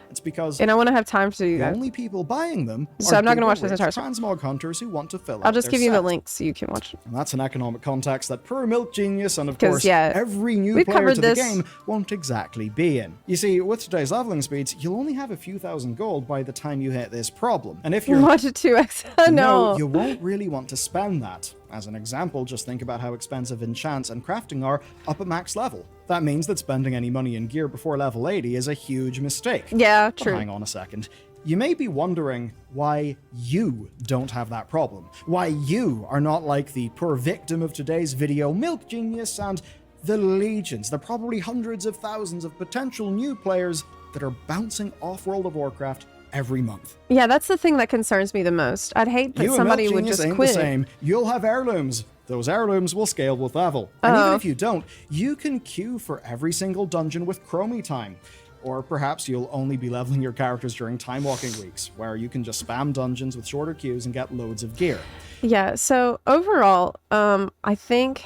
It's because and I want to have time to do the that. only people buying them So are I'm not gonna watch bigger this rich entire transmog hunters who want to fill out I'll just their give you the set. link so you can watch it. And that's an economic context that poor Milk Genius and, of 'Cause, course, yeah, every new we've player covered to this. the game won't exactly be in. You see, with today's leveling speeds, you'll only have a few thousand gold by the time you hit this problem. And if you're Watch it 2x. No. you won't really want to spend that. As an example, just think about how expensive enchants and crafting are up at max level. That means that spending any money in gear before level 80 is a huge mistake. Yeah, But true. hang on a second. You may be wondering why you don't have that problem. Why you are not like the poor victim of today's video, Milk Genius, and the legions, the probably hundreds of thousands of potential new players that are bouncing off World of Warcraft every month. Yeah, that's the thing that concerns me the most. I'd hate that You somebody and Milk would Genius just ain't quit. the same. You'll have heirlooms. Those heirlooms will scale with level. And even if you don't, you can queue for every single dungeon with Chromie time. Or perhaps you'll only be leveling your characters during time walking weeks, where you can just spam dungeons with shorter queues and get loads of gear. Yeah, so overall, I think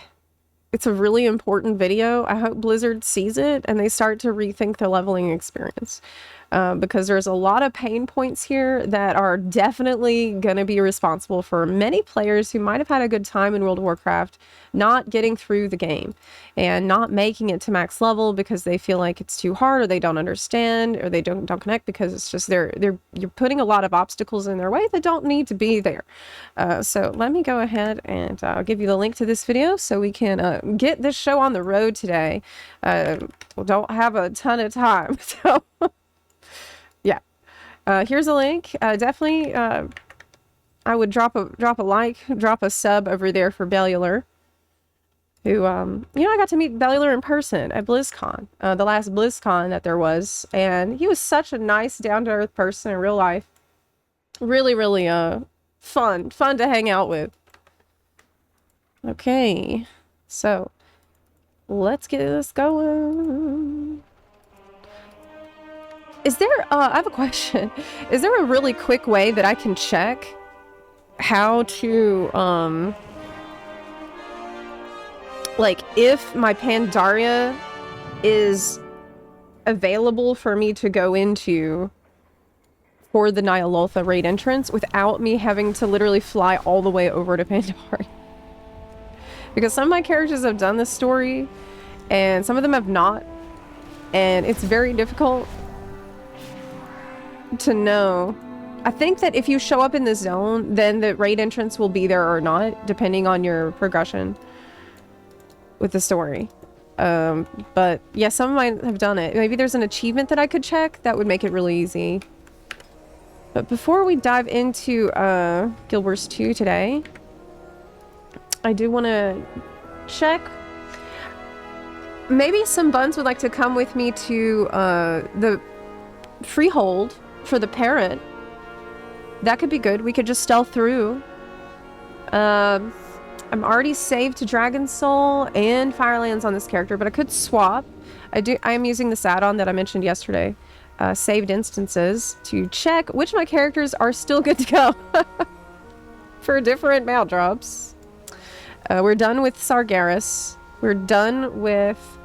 it's a really important video. I hope Blizzard sees it and they start to rethink the leveling experience. Because there's a lot of pain points here that are definitely going to be responsible for many players who might have had a good time in World of Warcraft not getting through the game and not making it to max level because they feel like it's too hard or they don't understand or they don't connect because it's just you're putting a lot of obstacles in their way that don't need to be there. So let me go ahead and I'll give you the link to this video so we can get this show on the road today. We don't have a ton of time, so yeah. Here's a link. Definitely, I would drop a like, drop a sub over there for Bellular. Who, you know, I got to meet Bellular in person at BlizzCon, the last BlizzCon that there was, and he was such a nice, down-to-earth person in real life. Really, really, fun to hang out with. Okay, so let's get this going. Is there, I have a question. Is there a really quick way that I can check how to, like, if my Pandaria is available for me to go into for the Nyalotha raid entrance without me having to literally fly all the way over to Pandaria? Because some of my characters have done this story, and some of them have not, and it's very difficult to know. I think that if you show up in the zone, then the raid entrance will be there or not, depending on your progression with the story. But yeah, some of mine have done it. Maybe there's an achievement that I could check that would make it really easy. But before we dive into Guild Wars 2 today, I do want to check. Maybe some buns would like to come with me to the freehold for the parrot. That could be good. We could just stealth through. I'm already saved to Dragon Soul and Firelands on this character, but I could swap. I am using this add-on that I mentioned yesterday, saved instances, to check which of my characters are still good to go for different mount drops. We're done with Sargeras. We're done with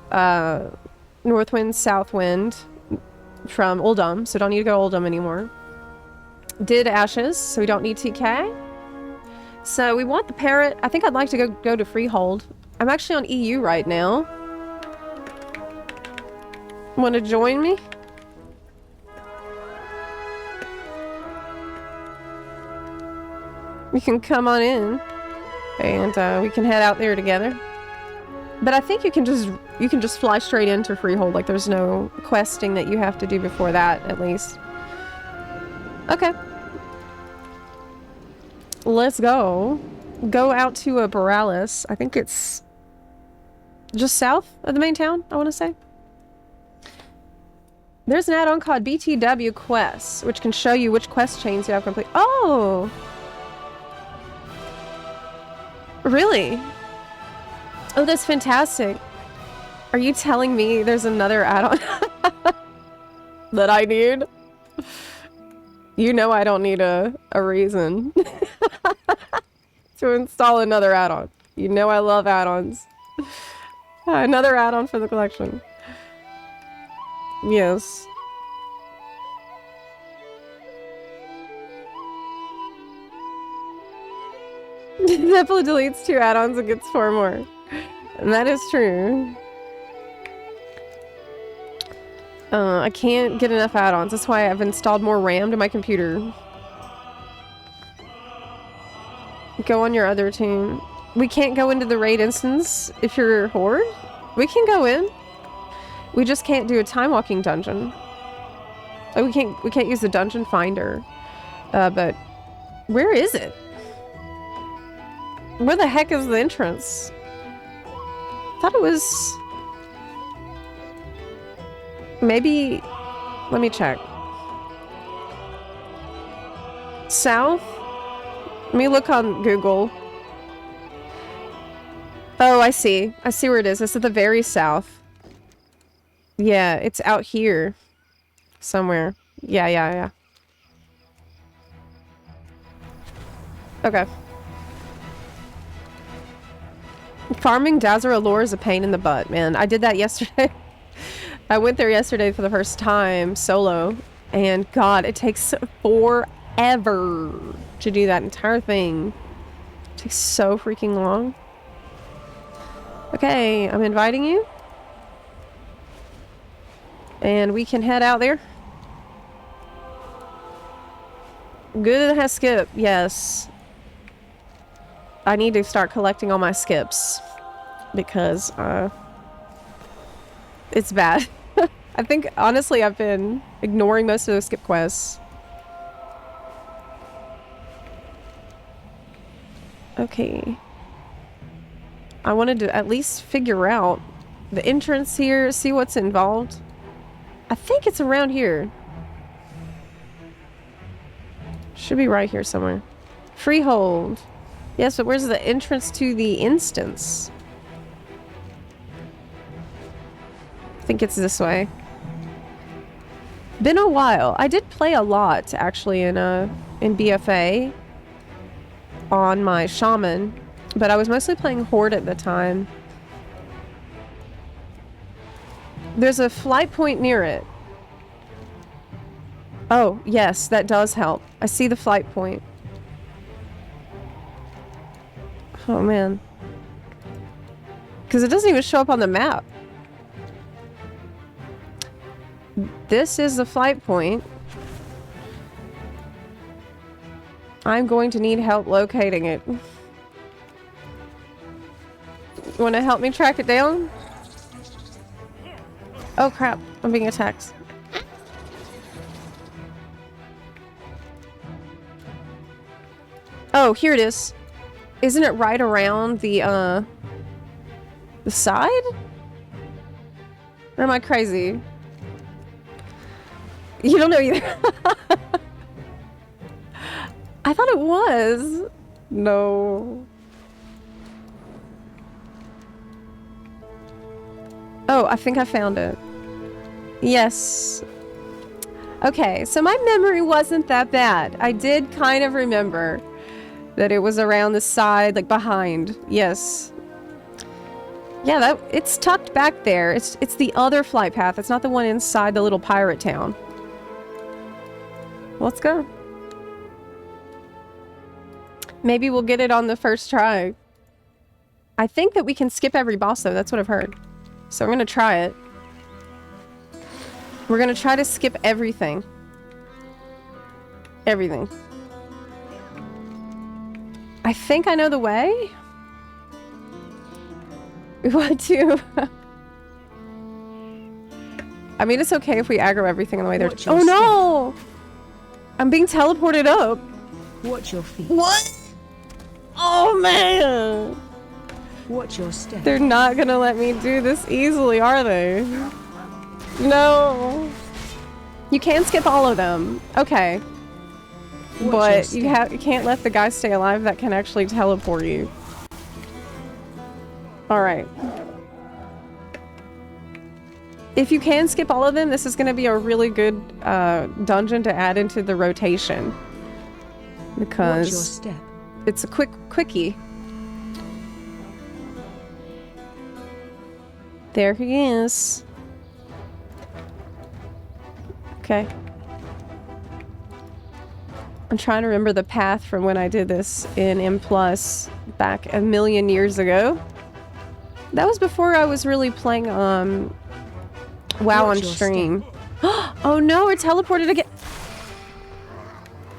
Northwind, Southwind from Uldum, so don't need to go Uldum anymore. Did Ashes, so we don't need TK. So we want the parrot. I think I'd like to go to Freehold. I'm actually on EU right now. Want to join me? You can come on in, and we can head out there together. But I think you can just fly straight into Freehold. Like, there's no questing that you have to do before that, at least. Okay. Let's go. Go out to a Borealis. I think it's Just south of the main town, I want to say. There's an add-on called BTW Quests, which can show you which quest chains you have complete. Oh! Really? Oh, that's fantastic. Are you telling me there's another add-on that I need? You know I don't need a reason to install another add-on. You know I love add-ons. Another add-on for the collection. Yes. Zepla deletes 2 add-ons and gets 4 more. And that is true. I can't get enough add-ons. That's why I've installed more RAM to my computer. Go on your other team. We can't go into the raid instance if you're Horde. We can go in. We just can't do a time walking dungeon. Like we can't use the dungeon finder. But where is it? Where the heck is the entrance? Thought it was maybe, let me check. South? Let me look on Google. Oh, I see. I see where it is. It's at the very south. Yeah, it's out here. Somewhere. Yeah. Okay. Farming Dazzler Allure is a pain in the butt, man. I did that yesterday. I went there yesterday for the first time, solo. And God, it takes forever to do that entire thing. It takes so freaking long. Okay, I'm inviting you. And we can head out there. Good that has skip, yes. I need to start collecting all my skips. Because, it's bad. I think, honestly, I've been ignoring most of those skip quests. Okay. I wanted to at least figure out the entrance here, see what's involved. I think it's around here. Should be right here somewhere. Freehold. Yes, but where's the entrance to the instance? I think it's this way. Been a while. I did play a lot, actually, in BFA on my shaman, but I was mostly playing Horde at the time. There's a flight point near it. Oh, yes, that does help. I see the flight point. Oh, man. Because it doesn't even show up on the map. This is the flight point. I'm going to need help locating it. You want to help me track it down? Oh crap, I'm being attacked. Oh, here it is. Isn't it right around the side? Or am I crazy? You don't know either. I thought it was. No. Oh, I think I found it. Yes. Okay, so my memory wasn't that bad. I did kind of remember that it was around the side, like behind. Yes. Yeah, it's tucked back there. It's the other flight path. It's not the one inside the little pirate town. Let's go. Maybe we'll get it on the first try. I think that we can skip every boss though. That's what I've heard. So I'm gonna try it. We're gonna try to skip everything. Everything. I think I know the way. We want to... I mean, it's okay if we aggro everything on the way there. Oh no! I'm being teleported up. Watch your feet. What? Oh man! Watch your step. They're not gonna let me do this easily, are they? No. You can skip all of them. Okay. But you can't let the guy stay alive that can actually teleport you. Alright. If you can skip all of them, this is gonna be a really good dungeon to add into the rotation. Because Watch your step. it's a quickie. There he is. Okay. I'm trying to remember the path from when I did this in M+ back a million years ago. That was before I was really playing WoW on stream. Oh no, we're teleported again.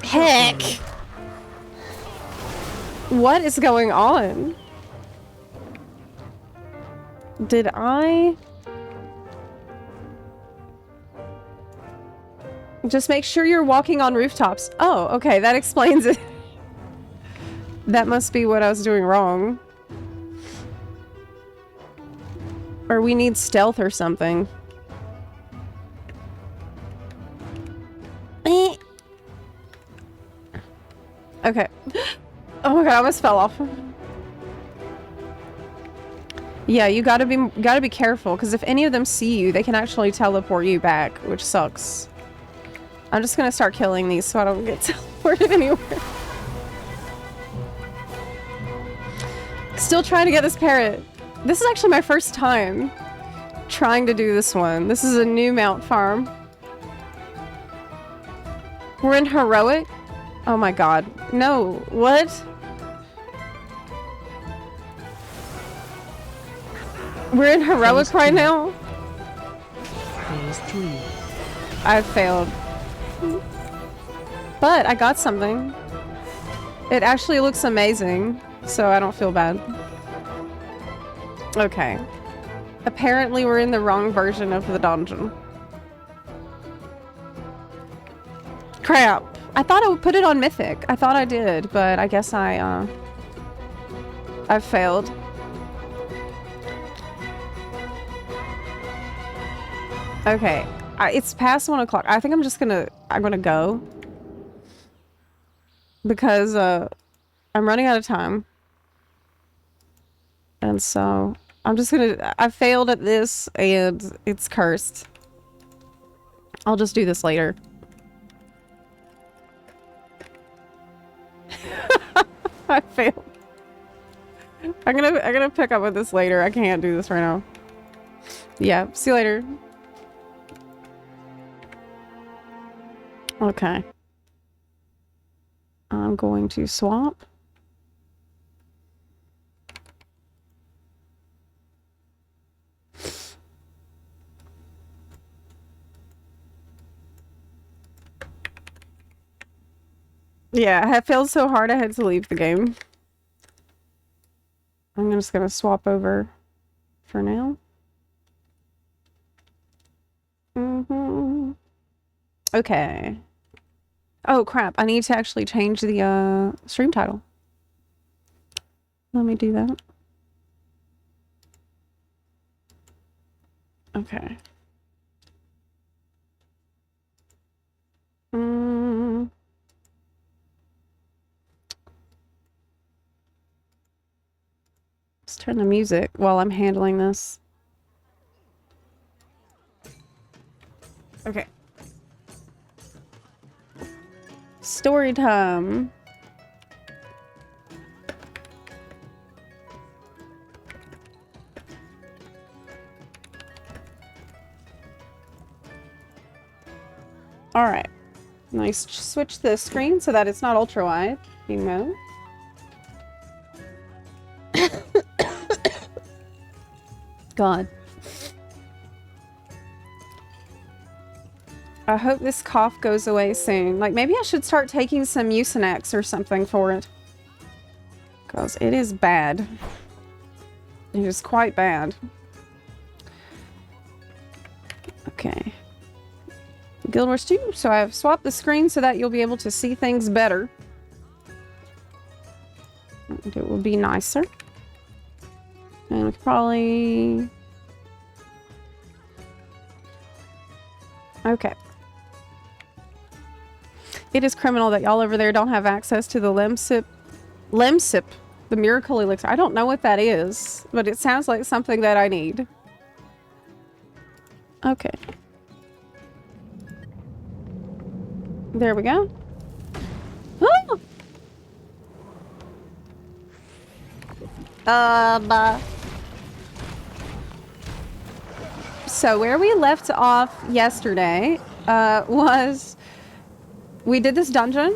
Heck. What is going on? Did I... Just make sure you're walking on rooftops. Oh, okay, that explains it. That must be what I was doing wrong. Or we need stealth or something. Eh. Okay. Oh my god, I almost fell off. Yeah, you gotta be careful, because if any of them see you, they can actually teleport you back, which sucks. I'm just gonna start killing these so I don't get teleported anywhere. Still trying to get this parrot. This is actually my first time trying to do this one. This is a new mount farm. We're in heroic? Oh my god. No, what? We're in heroic right now? Phase 3. I failed. But I got something. It actually looks amazing, so I don't feel bad. Okay. Apparently we're in the wrong version of the dungeon. Crap. I thought I would put it on Mythic. I thought I did, but I guess I failed. Okay. It's past 1 o'clock. I think I'm gonna go. Because, I'm running out of time. And so, I failed at this, and it's cursed. I'll just do this later. I failed. I'm gonna pick up with this later. I can't do this right now. Yeah, see you later. Okay. I'm going to swap. Yeah, I have failed so hard I had to leave the game. I'm just gonna swap over for now. Okay. Oh crap, I need to actually change the stream title. Let me do that. Okay. Let's turn the music while I'm handling this. Okay. Story time. All right. Nice. Switch the screen so that it's not ultra wide. You know. God. I hope this cough goes away soon. Like, maybe I should start taking some Mucinex or something for it. Because it is bad. It is quite bad. Okay. Guild Wars 2. So I've swapped the screen so that you'll be able to see things better. And it will be nicer. And we could probably... Okay. It is criminal that y'all over there don't have access to the Lemsip, the miracle elixir. I don't know what that is, but it sounds like something that I need. Okay. There we go. Ah! So where we left off yesterday was we did this dungeon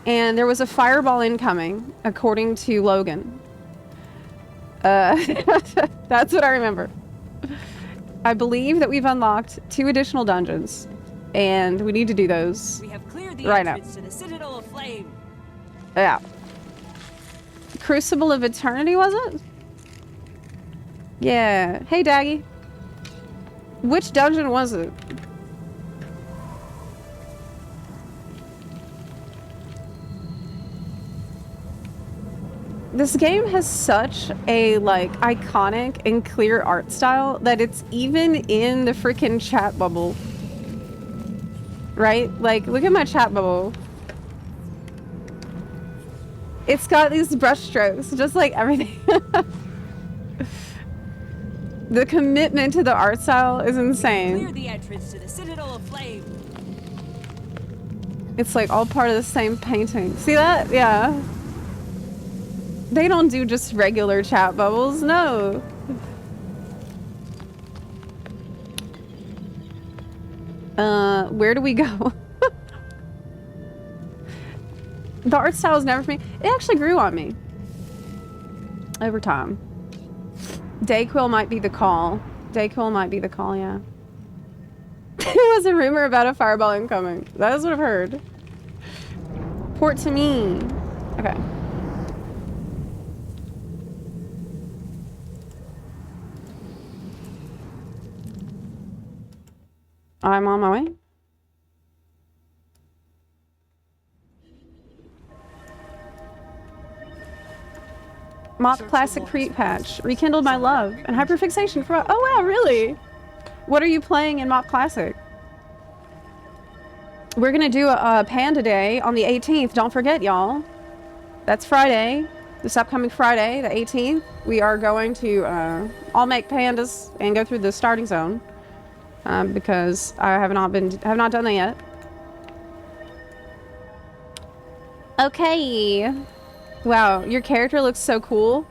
and there was a fireball incoming, according to Logan. That's what I remember. I believe that we've unlocked 2 additional dungeons and we need to do those. We have cleared the right entrance now. to the Citadel of Flame. Yeah. Crucible of Eternity, was it? Yeah. Hey, Daggy. Which dungeon was it? This game has such a, like, iconic and clear art style that it's even in the freaking chat bubble. Right? Like, look at my chat bubble. It's got these brush strokes, just like everything. The commitment to the art style is insane. Clear the entrance to the Citadel of Flame. It's like all part of the same painting. See that? Yeah. They don't do just regular chat bubbles, no. Where do we go? The art style is never for me. It actually grew on me over time. Dayquil might be the call. Dayquil might be the call, yeah. There was a rumor about a fireball incoming. That is what I've heard. Port to me. Okay. I'm on my way. Mop Classic Creep Patch. Rekindled my love. And hyperfixation for... Oh, wow, really? What are you playing in Mop Classic? We're gonna do a Panda Day on the 18th. Don't forget, y'all. That's Friday. This upcoming Friday, the 18th. We are going to all make pandas and go through the starting zone. Because I have not done that yet. Okay. Wow, your character looks so cool.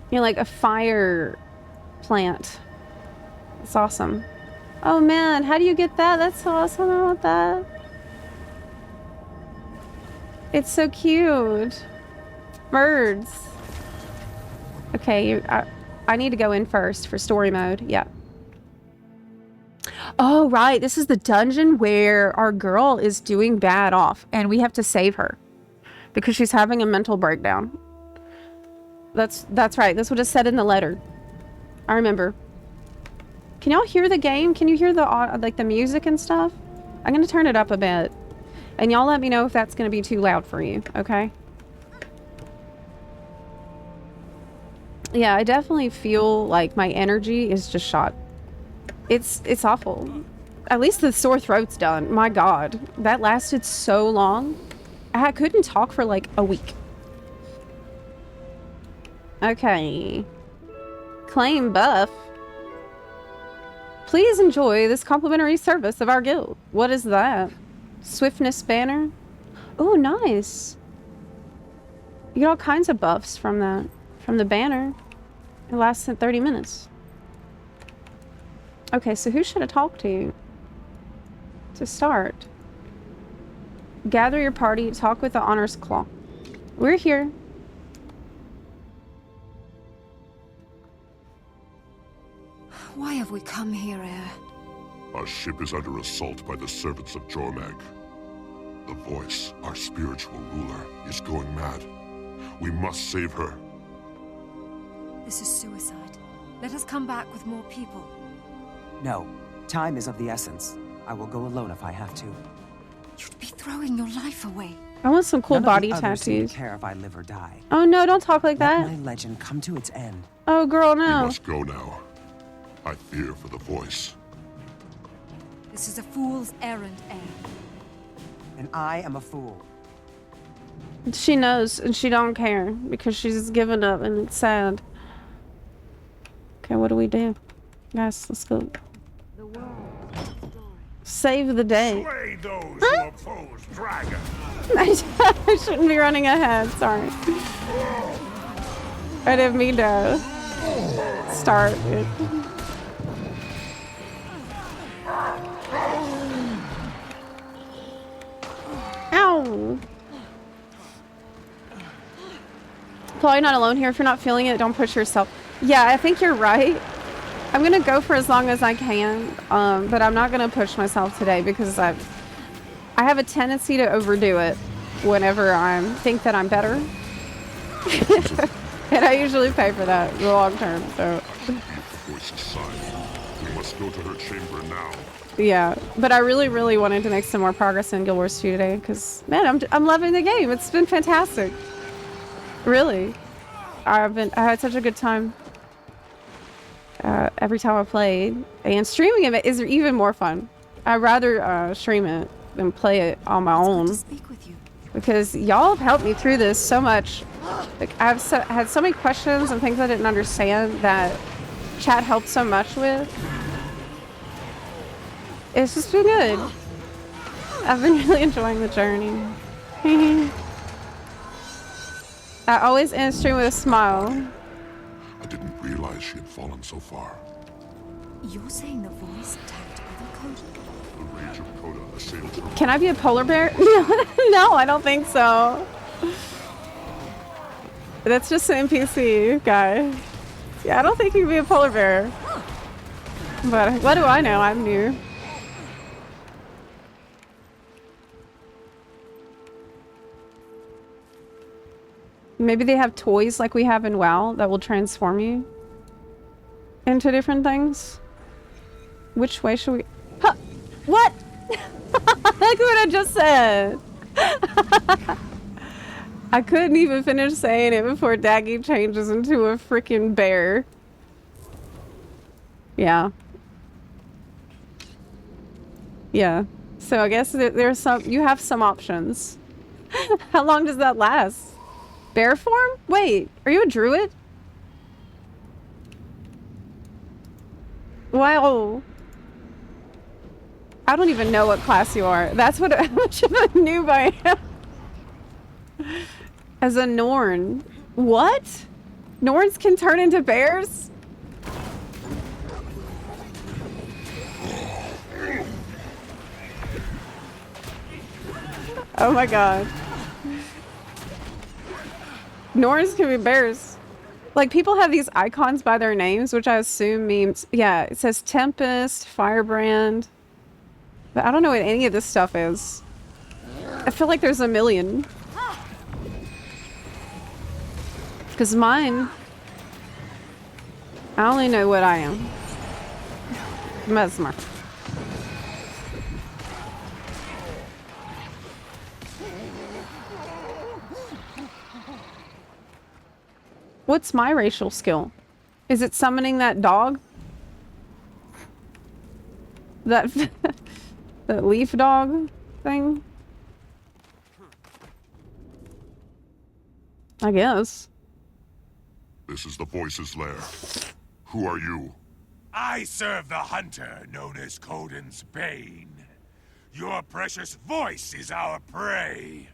You're like a fire plant. That's awesome. Oh man, how do you get that? That's so awesome. I want that. It's so cute. Birds. Okay, I need to go in first for story mode. Yeah. Oh, right. This is the dungeon where our girl is doing bad off and we have to save her because she's having a mental breakdown. That's right. That's what it said in the letter. I remember. Can y'all hear the game? Can you hear the like the music and stuff? I'm going to turn it up a bit. And y'all let me know if that's going to be too loud for you, okay? Yeah, I definitely feel like my energy is just shot. It's awful. At least the sore throat's done. My God, that lasted so long. I couldn't talk for like a week. Okay. Claim buff. Please enjoy this complimentary service of our guild. What is that? Swiftness banner? Oh, nice. You get all kinds of buffs from that. From the banner. It lasts 30 minutes. Okay, so who should I talk to start? Gather your party, talk with the Honors Claw. We're here. Why have we come here, Heir? Our ship is under assault by the servants of Jormag. The voice, our spiritual ruler, is going mad. We must save her. This is suicide. Let us come back with more people. No. Time is of the essence. I will go alone if I have to. You'd be throwing your life away. I want some cool None body of the others seem tattoos. to care if I live or die. Oh no, don't talk like Let that. my legend come to its end. Oh girl, We no. must go now. I fear for the voice. This is a fool's errand, heir. And I am a fool. She knows and she don't care because she's given up and it's sad. Okay, what do we do? Guys, let's go. The world is story. Save the day. Slay those who oppose dragon. I shouldn't be running ahead, sorry. I didn't mean to start it. Ow! Probably not alone here. If you're not feeling it, don't push yourself. Yeah, I think you're right. I'm gonna go for as long as I can, but I'm not gonna push myself today because I have a tendency to overdo it whenever I think that I'm better. And I usually pay for that in the long term, so. The voice's side. We must go to her chamber now. Yeah, but I really, really wanted to make some more progress in Guild Wars 2 today because, man, I'm loving the game. It's been fantastic. Really. I had such a good time every time I played. And streaming it is even more fun. I'd rather stream it than play it on my own. To speak with you. Because y'all have helped me through this so much. Like I've had so many questions and things I didn't understand that chat helped so much with. It's just been good. I've been really enjoying the journey. I always end stream with a smile. I didn't realize she had fallen so far. You're saying the voice attacked other Coda? The rage of Coda assailed her. Can I be a polar bear? No, I don't think so. That's just an NPC guy. Yeah, I don't think you can be a polar bear. But what do I know? I'm new. Maybe they have toys like we have in WoW that will transform you into different things. Which way should we... Huh. What? Look what I just said. I couldn't even finish saying it before Daggy changes into a freaking bear. Yeah. Yeah. So I guess there's some... You have some options. How long does that last? Bear form? Wait, are you a druid? Wow. I don't even know what class you are. That's what how much of a noob I am. As a Norn. What? Norns can turn into bears? Oh my god. Norns can be bears. Like, people have these icons by their names, which I assume means... Yeah, it says Tempest, Firebrand. But I don't know what any of this stuff is. I feel like there's a million. Because mine... I only know what I am. Mesmer. What's my racial skill? Is it summoning that dog? That that leaf dog thing? I guess. This is the voice's lair. Who are you? I serve the hunter known as Coden's Bane. Your precious voice is our prey.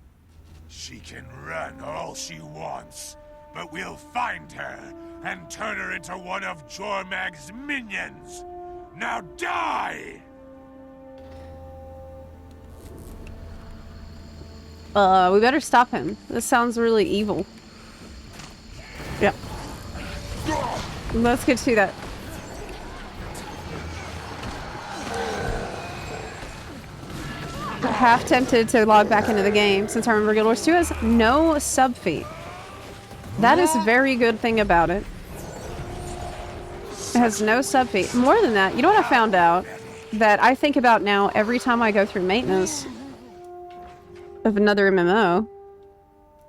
She can run all she wants, but we'll find her and turn her into one of Jormag's minions. Now die! We better stop him. This sounds really evil. Yep. Let's get to that. Half tempted to log back into the game since I remember Guild Wars 2 has no sub feed. That is a very good thing about it. It has no sub feed. More than that, you know what I found out? That I think about now every time I go through maintenance. of another MMO.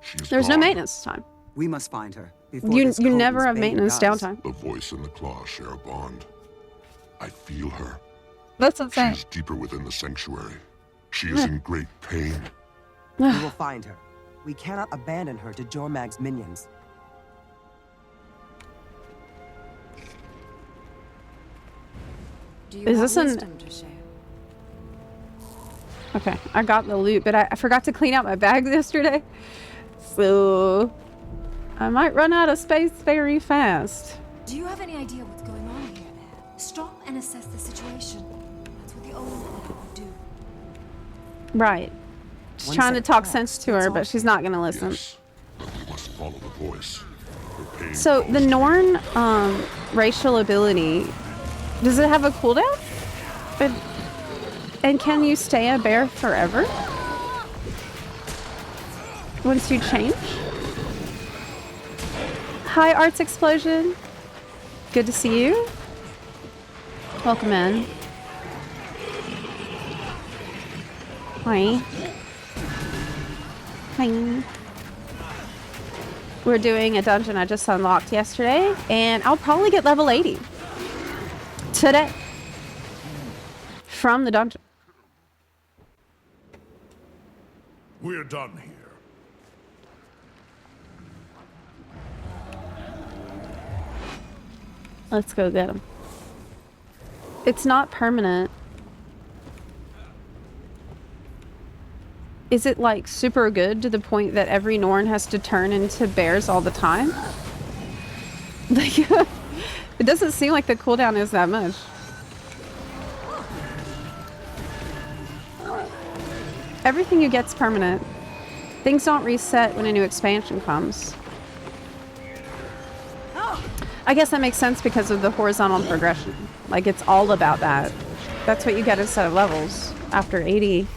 She's There's no gone. maintenance time. We must find her. Before You this never Coden's have bane maintenance dies. downtime. The voice and the claw share a bond. I feel her. That's insane. She's deeper within the sanctuary. She is in great pain. We will find her. We cannot abandon her to Jormag's minions. Do you Is have this an- wisdom to share? Okay, I got the loot, but I forgot to clean out my bags yesterday. So I might run out of space very fast. Do you have any idea what's going on here? Stop and assess the situation. That's what the old man would do. Right. Just One trying set to of talk tracks, sense to that's her, all. but she's not going to listen. Yes, but we must follow the voice. Her pain So the calls Norn racial ability, does it have a cooldown? And can you stay a bear forever? Once you change? Hi, Arts Explosion. Good to see you. Welcome in. Hi. Hi. We're doing a dungeon I just unlocked yesterday, and I'll probably get level 80 today from the dungeon. We're done here. Let's go get him. It's not permanent. Is it like super good to the point that every Norn has to turn into bears all the time? Like, it doesn't seem like the cooldown is that much. Everything you get's permanent. Things don't reset when a new expansion comes. I guess that makes sense because of the horizontal progression. Like, it's all about that. That's what you get instead of levels after 80.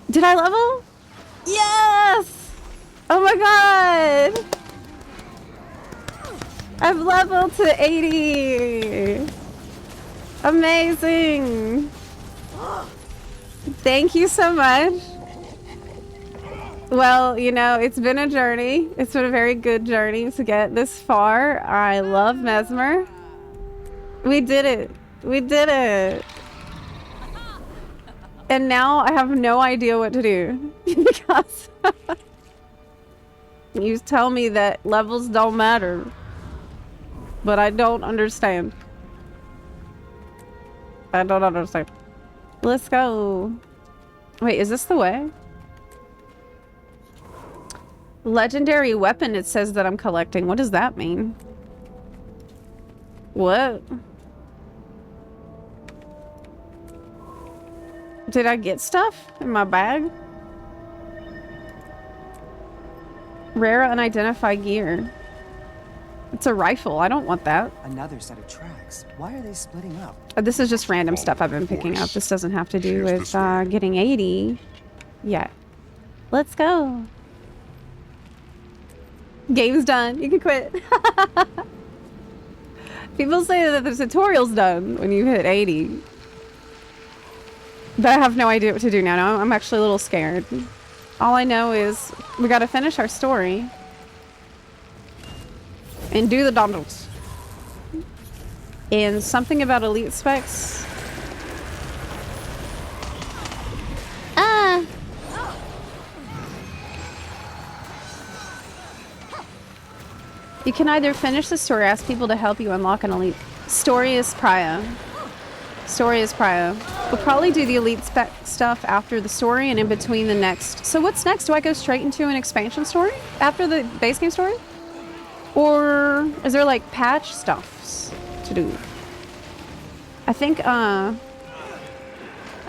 Did I level? Yes! Oh my god! I've leveled to 80! Amazing! Thank you so much. Well, you know, it's been a journey. It's been a very good journey to get this far. I love Mesmer. We did it. We did it. And now I have no idea what to do. Because you tell me that levels don't matter. But I don't understand. I don't understand. Let's go. Wait, is this the way? Legendary weapon, it says that I'm collecting. What does that mean? What? Did I get stuff in my bag? Rare unidentified gear. It's a rifle. I don't want that. Another set of tracks. Why are they splitting up? This is just random stuff I've been picking up. This doesn't have to do with getting 80. Yeah. Let's go. Game's done. You can quit. People say that the tutorial's done when you hit 80. But I have no idea what to do now. I'm actually a little scared. All I know is we gotta finish our story. And do the dungeons. And something about elite specs. You can either finish the story or ask people to help you unlock an elite. Story is prio. Story is prio. We'll probably do the elite spec stuff after the story and in between the next. So what's next? Do I go straight into an expansion story after the base game story? Or is there like patch stuffs to do? I think I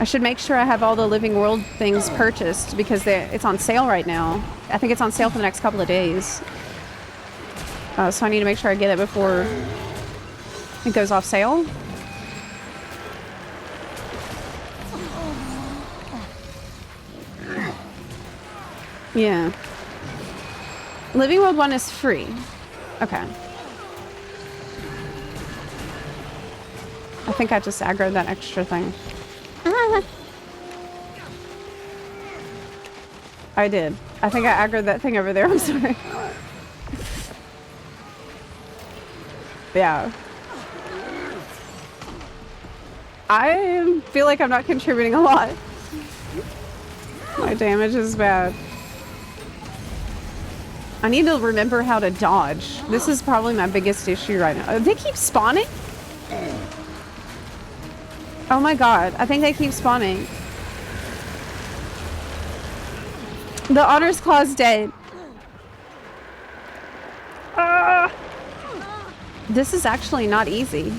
should make sure I have all the Living World things purchased because it's on sale right now. I think it's on sale for the next couple of days. So I need to make sure I get it before it goes off sale. Yeah. Living World 1 is free. Okay. I think I just aggroed that extra thing. I did. I think I aggroed that thing over there. I'm sorry. Yeah. I feel like I'm not contributing a lot. My damage is bad. I need to remember how to dodge. This is probably my biggest issue right now. They keep spawning? Oh my god. I think they keep spawning. The Honors Claw's dead. This is actually not easy.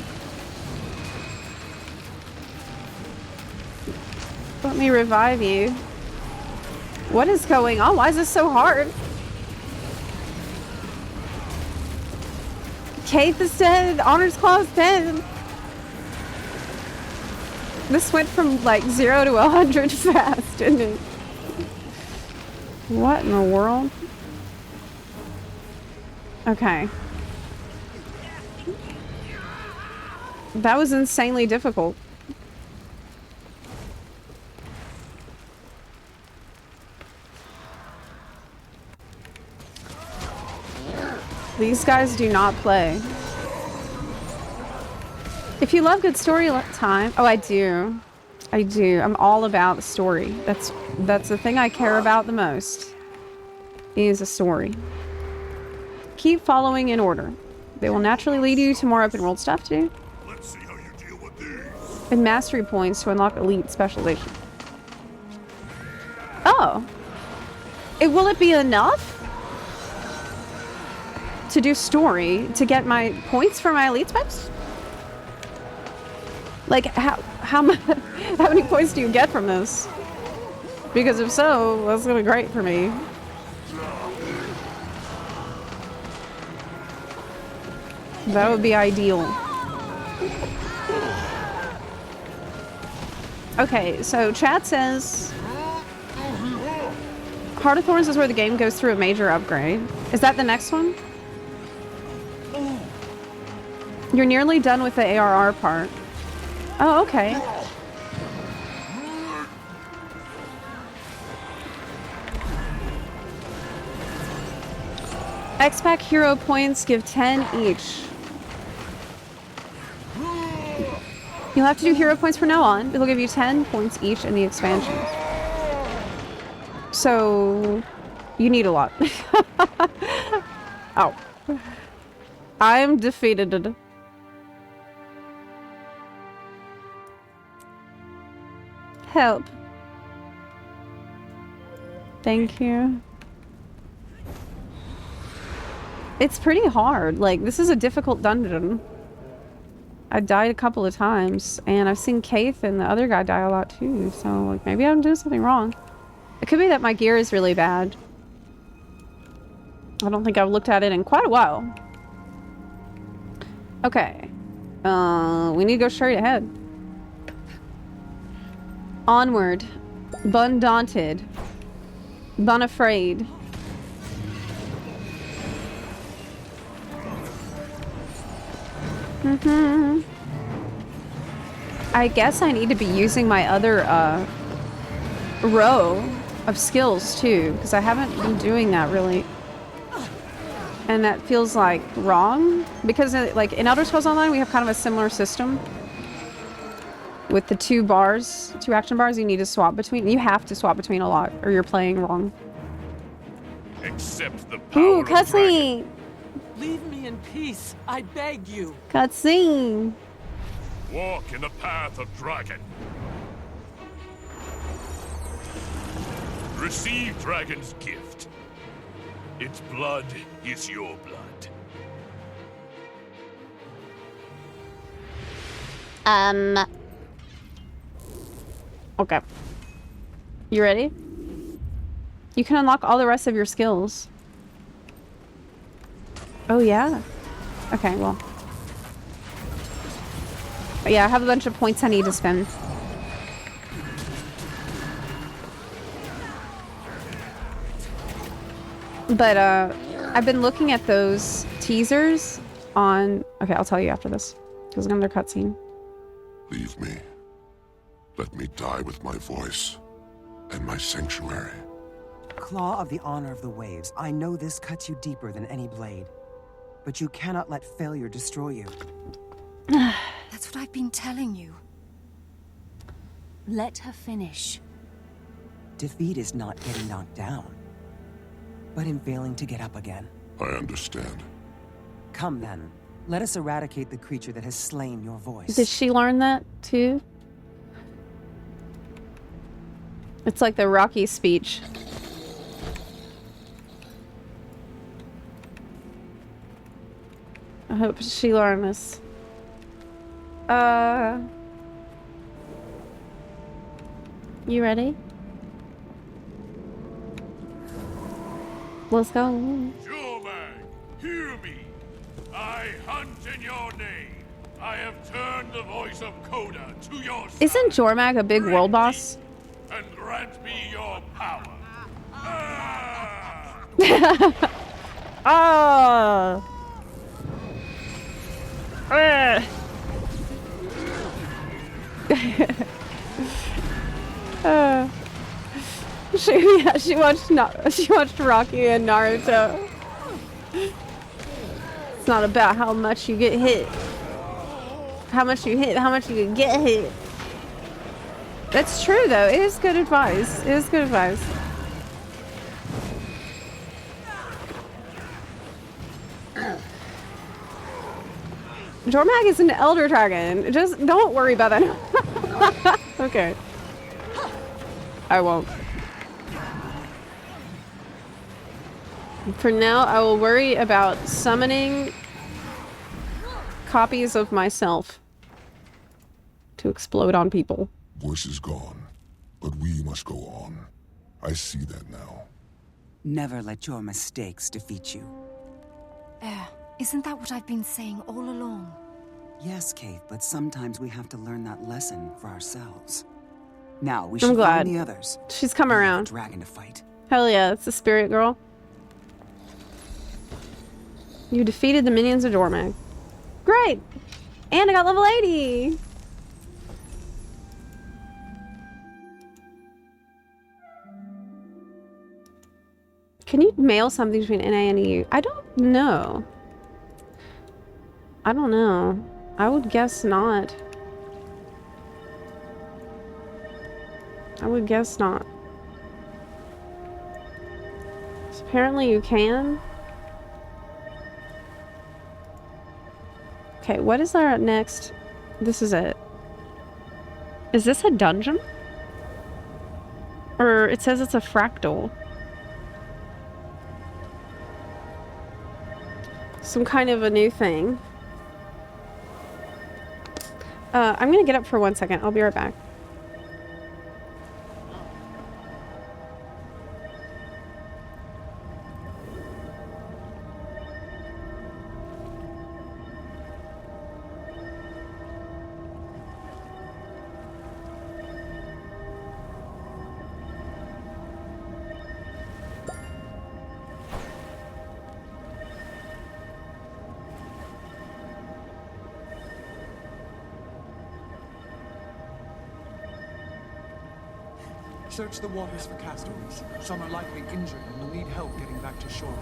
Let me revive you. What is going on? Why is this so hard? Kate is dead. Honors Claw is dead. This went from like 0 to 100 fast, didn't it? What in the world? Okay. That was insanely difficult. These guys do not play. If you love good story time, oh, I do. I do. I'm all about the story. That's the thing I care about the most. Is a story. Keep following in order. They will naturally lead you to more open world stuff to do. Let's see how you deal with these. And mastery points to unlock elite specialization. Oh. Will it be enough to do story to get my points for my elite specs? Like, how many points do you get from this? Because if so, that's gonna be great for me. That would be ideal. Okay, so chat says Heart of Thorns is where the game goes through a major upgrade. Is that the next one? You're nearly done with the ARR part. Oh, okay. X-Pack hero points give 10 each. You'll have to do hero points from now on. It'll give you 10 points each in the expansion. So, you need a lot. Oh. I'm defeated. Help. Thank you. It's pretty hard. Like, this is a difficult dungeon. I died a couple of times, and I've seen Kaith and the other guy die a lot too, so like maybe I'm doing something wrong. It could be that my gear is really bad. I don't think I've looked at it in quite a while. Okay. We need to go straight ahead. Onward. Bun daunted. Bun afraid. I guess I need to be using my other row of skills too, because I haven't been doing that really. And that feels like wrong, because like in Elder Scrolls Online we have kind of a similar system with the two action bars you need to swap between. You have to swap between a lot or you're playing wrong. Accept the power Ooh, of cutscene! Leave me in peace, I beg you. Cutscene! Walk in the path of dragon. Receive dragon's gift. Its blood is your blood. Okay. You ready? You can unlock all the rest of your skills. Oh, yeah. Okay, well. But yeah, I have a bunch of points I need to spend. But, I've been looking at those teasers on... Okay, I'll tell you after this. Because it's another cutscene. Leave me. Let me die with my voice and my sanctuary. Claw of the honor of the waves, I know this cuts you deeper than any blade. But you cannot let failure destroy you. That's what I've been telling you. Let her finish. Defeat is not getting knocked down, but in failing to get up again. I understand. Come then, let us eradicate the creature that has slain your voice. Did she learn that too? It's like the Rocky speech. I hope she learned this. You ready? Let's go. Jormag, hear me. I hunt in your name. I have turned the voice of Coda to your side. Isn't Jormag a big world boss? And grant me your power. Ah! She watched Rocky and Naruto. It's not about how much you get hit. How much you hit, how much you can get hit. That's true though. It is good advice. It is good advice. Jormag is an elder dragon. Just don't worry about that. Okay. I won't. For now, I will worry about summoning copies of myself to explode on people. Voice is gone, but we must go on. I see that now. Never let your mistakes defeat you. Isn't that what I've been saying all along? Yes, Kate, but sometimes we have to learn that lesson for ourselves. Now, we I'm should glad. find the others. She's come We have a around. dragon to fight. Hell yeah, it's the spirit girl. You defeated the minions of Jormag. Great! And I got level 80! Can you mail something between NA and EU? I don't know. I don't know. I would guess not. I would guess not. So apparently you can. Okay, what is our next? This is it. Is this a dungeon? Or it says it's a fractal. Some kind of a new thing. I'm gonna get up for 1 second. I'll be right back. Search the waters for castaways. Some are likely injured and will need help getting back to shore.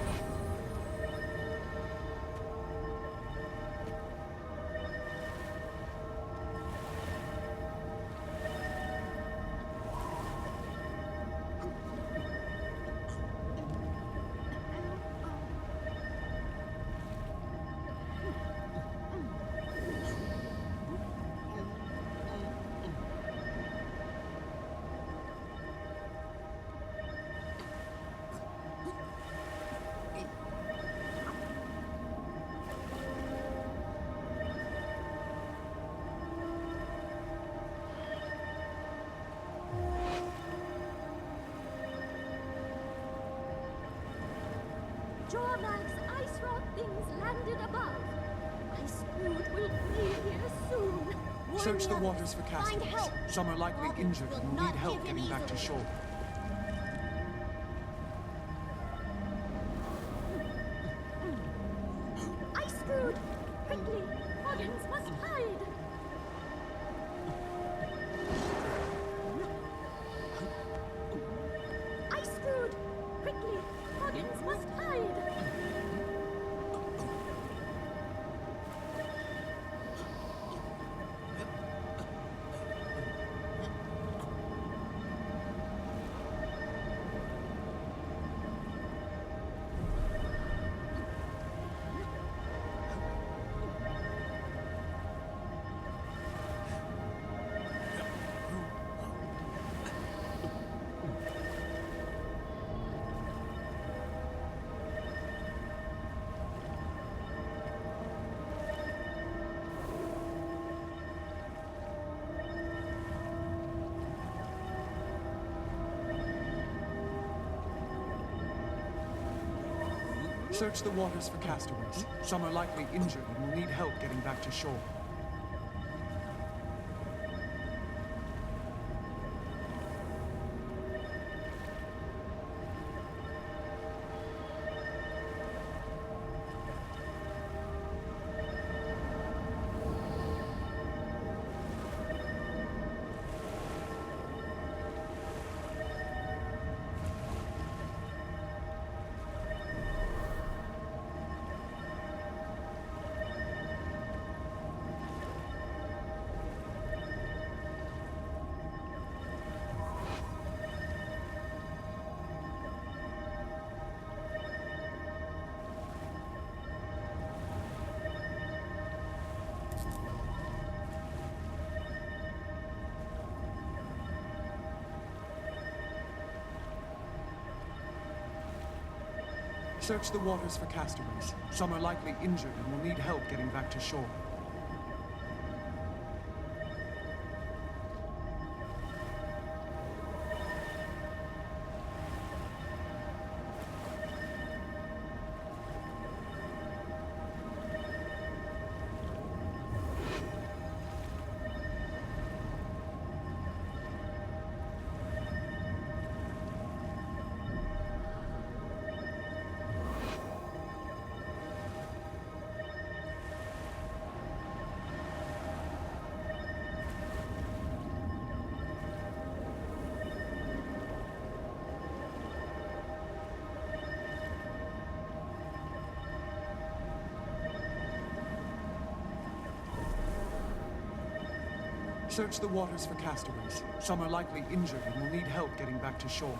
Jormag's ice rock things landed above. Ice Food will be here soon. Search the waters for castaways. Some are likely injured and will need help getting back to shore. Ice Food! Quickly! Hoggins must hide! Ice Food! Search the waters for castaways. Some are likely injured and will need help getting back to shore. Search the waters for castaways. Some are likely injured and will need help getting back to shore. Search the waters for castaways. Some are likely injured and will need help getting back to shore.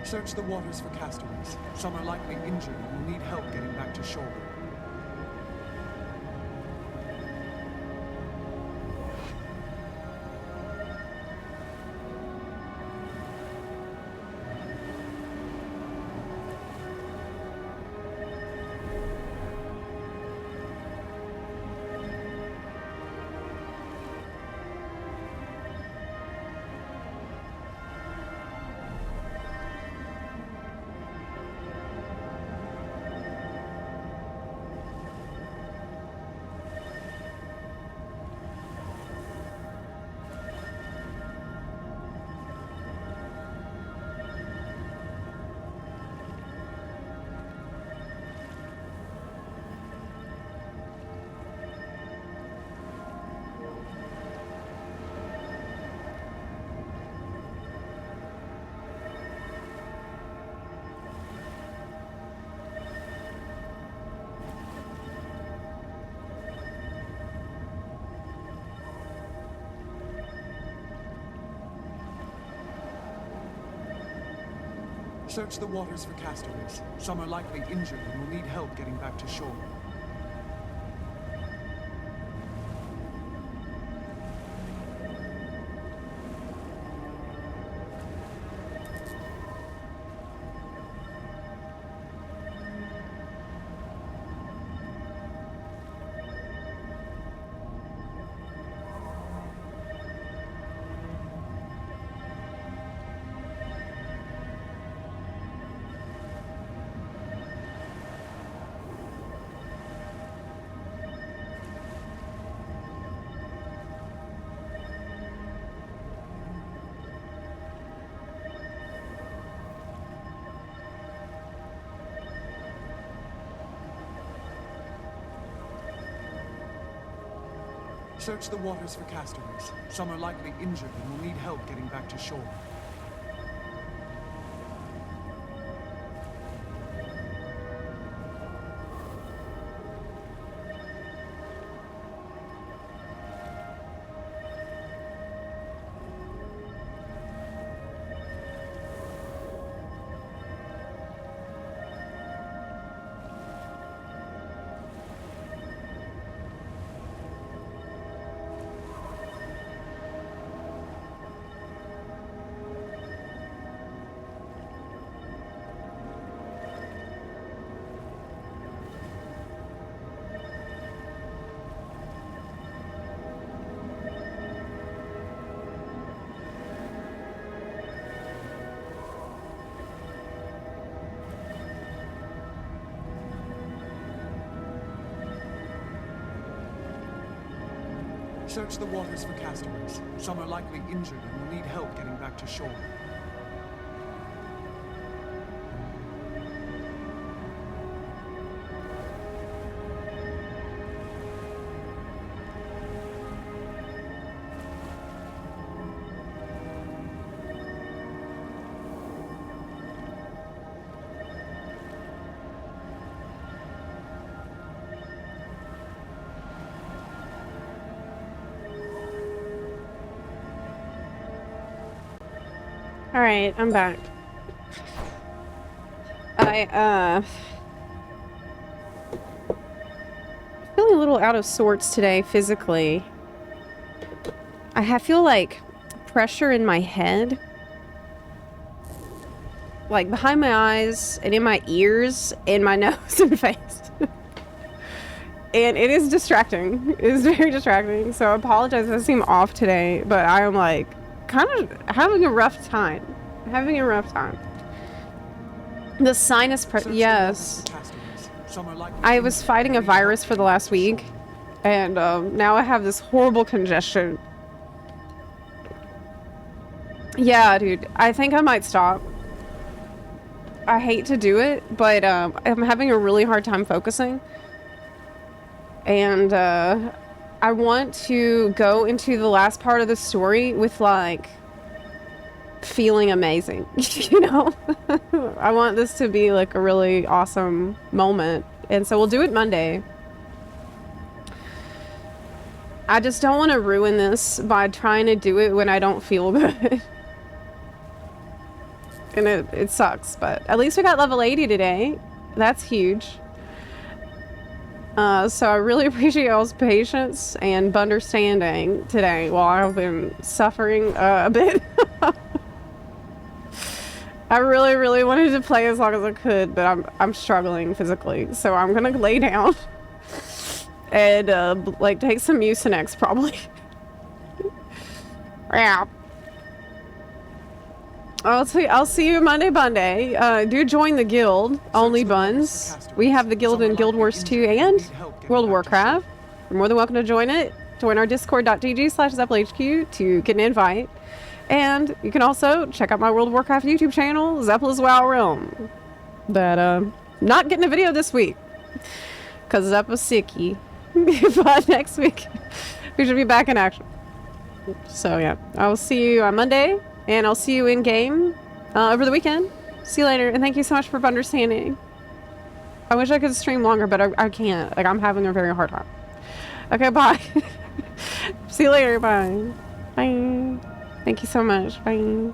Search the waters for castaways. Some are likely injured and will need help getting back to shore. Search the waters for castaways. Some are likely injured and will need help getting back to shore. Search the waters for castaways. Some are likely injured and will need help getting back to shore. Search the waters for castaways. Some are likely injured and will need help getting back to shore. Alright, I'm back. I feeling a little out of sorts today physically. I feel like pressure in my head. Like behind my eyes and in my ears, in my nose and face. And it is distracting. It is very distracting. So I apologize if I seem off today, but I am like kind of having a rough time. Having a rough time. The sinus yes. I was fighting a virus for the last week, and now I have this horrible congestion. Yeah, dude. I think I might stop. I hate to do it, but I'm having a really hard time focusing. And I want to go into the last part of the story with like feeling amazing, you know? I want this to be like a really awesome moment. And so we'll do it Monday. I just don't want to ruin this by trying to do it when I don't feel good. And it sucks, but at least we got level 80 today. That's huge. So I really appreciate y'all's patience and understanding today while I've been suffering a bit. I really, really wanted to play as long as I could, but I'm struggling physically, so I'm gonna lay down and like take some Mucinex probably. Yeah. I'll see you Monday. Do join the guild, Only Buns. We have the guild in Guild Wars 2 and World of Warcraft. You're more than welcome to join it. Join our discord.gg/ZeplaHQ to get an invite. And you can also check out my World of Warcraft YouTube channel, Zepla's WoW Realm. But not getting a video this week because Zepla's sicky. But next week we should be back in action. So yeah, I will see you on Monday. And I'll see you in game over the weekend. See you later, and thank you so much for understanding. I wish I could stream longer, but I can't. Like, I'm having a very hard time. Okay, bye. See you later. Bye. Bye. Thank you so much. Bye.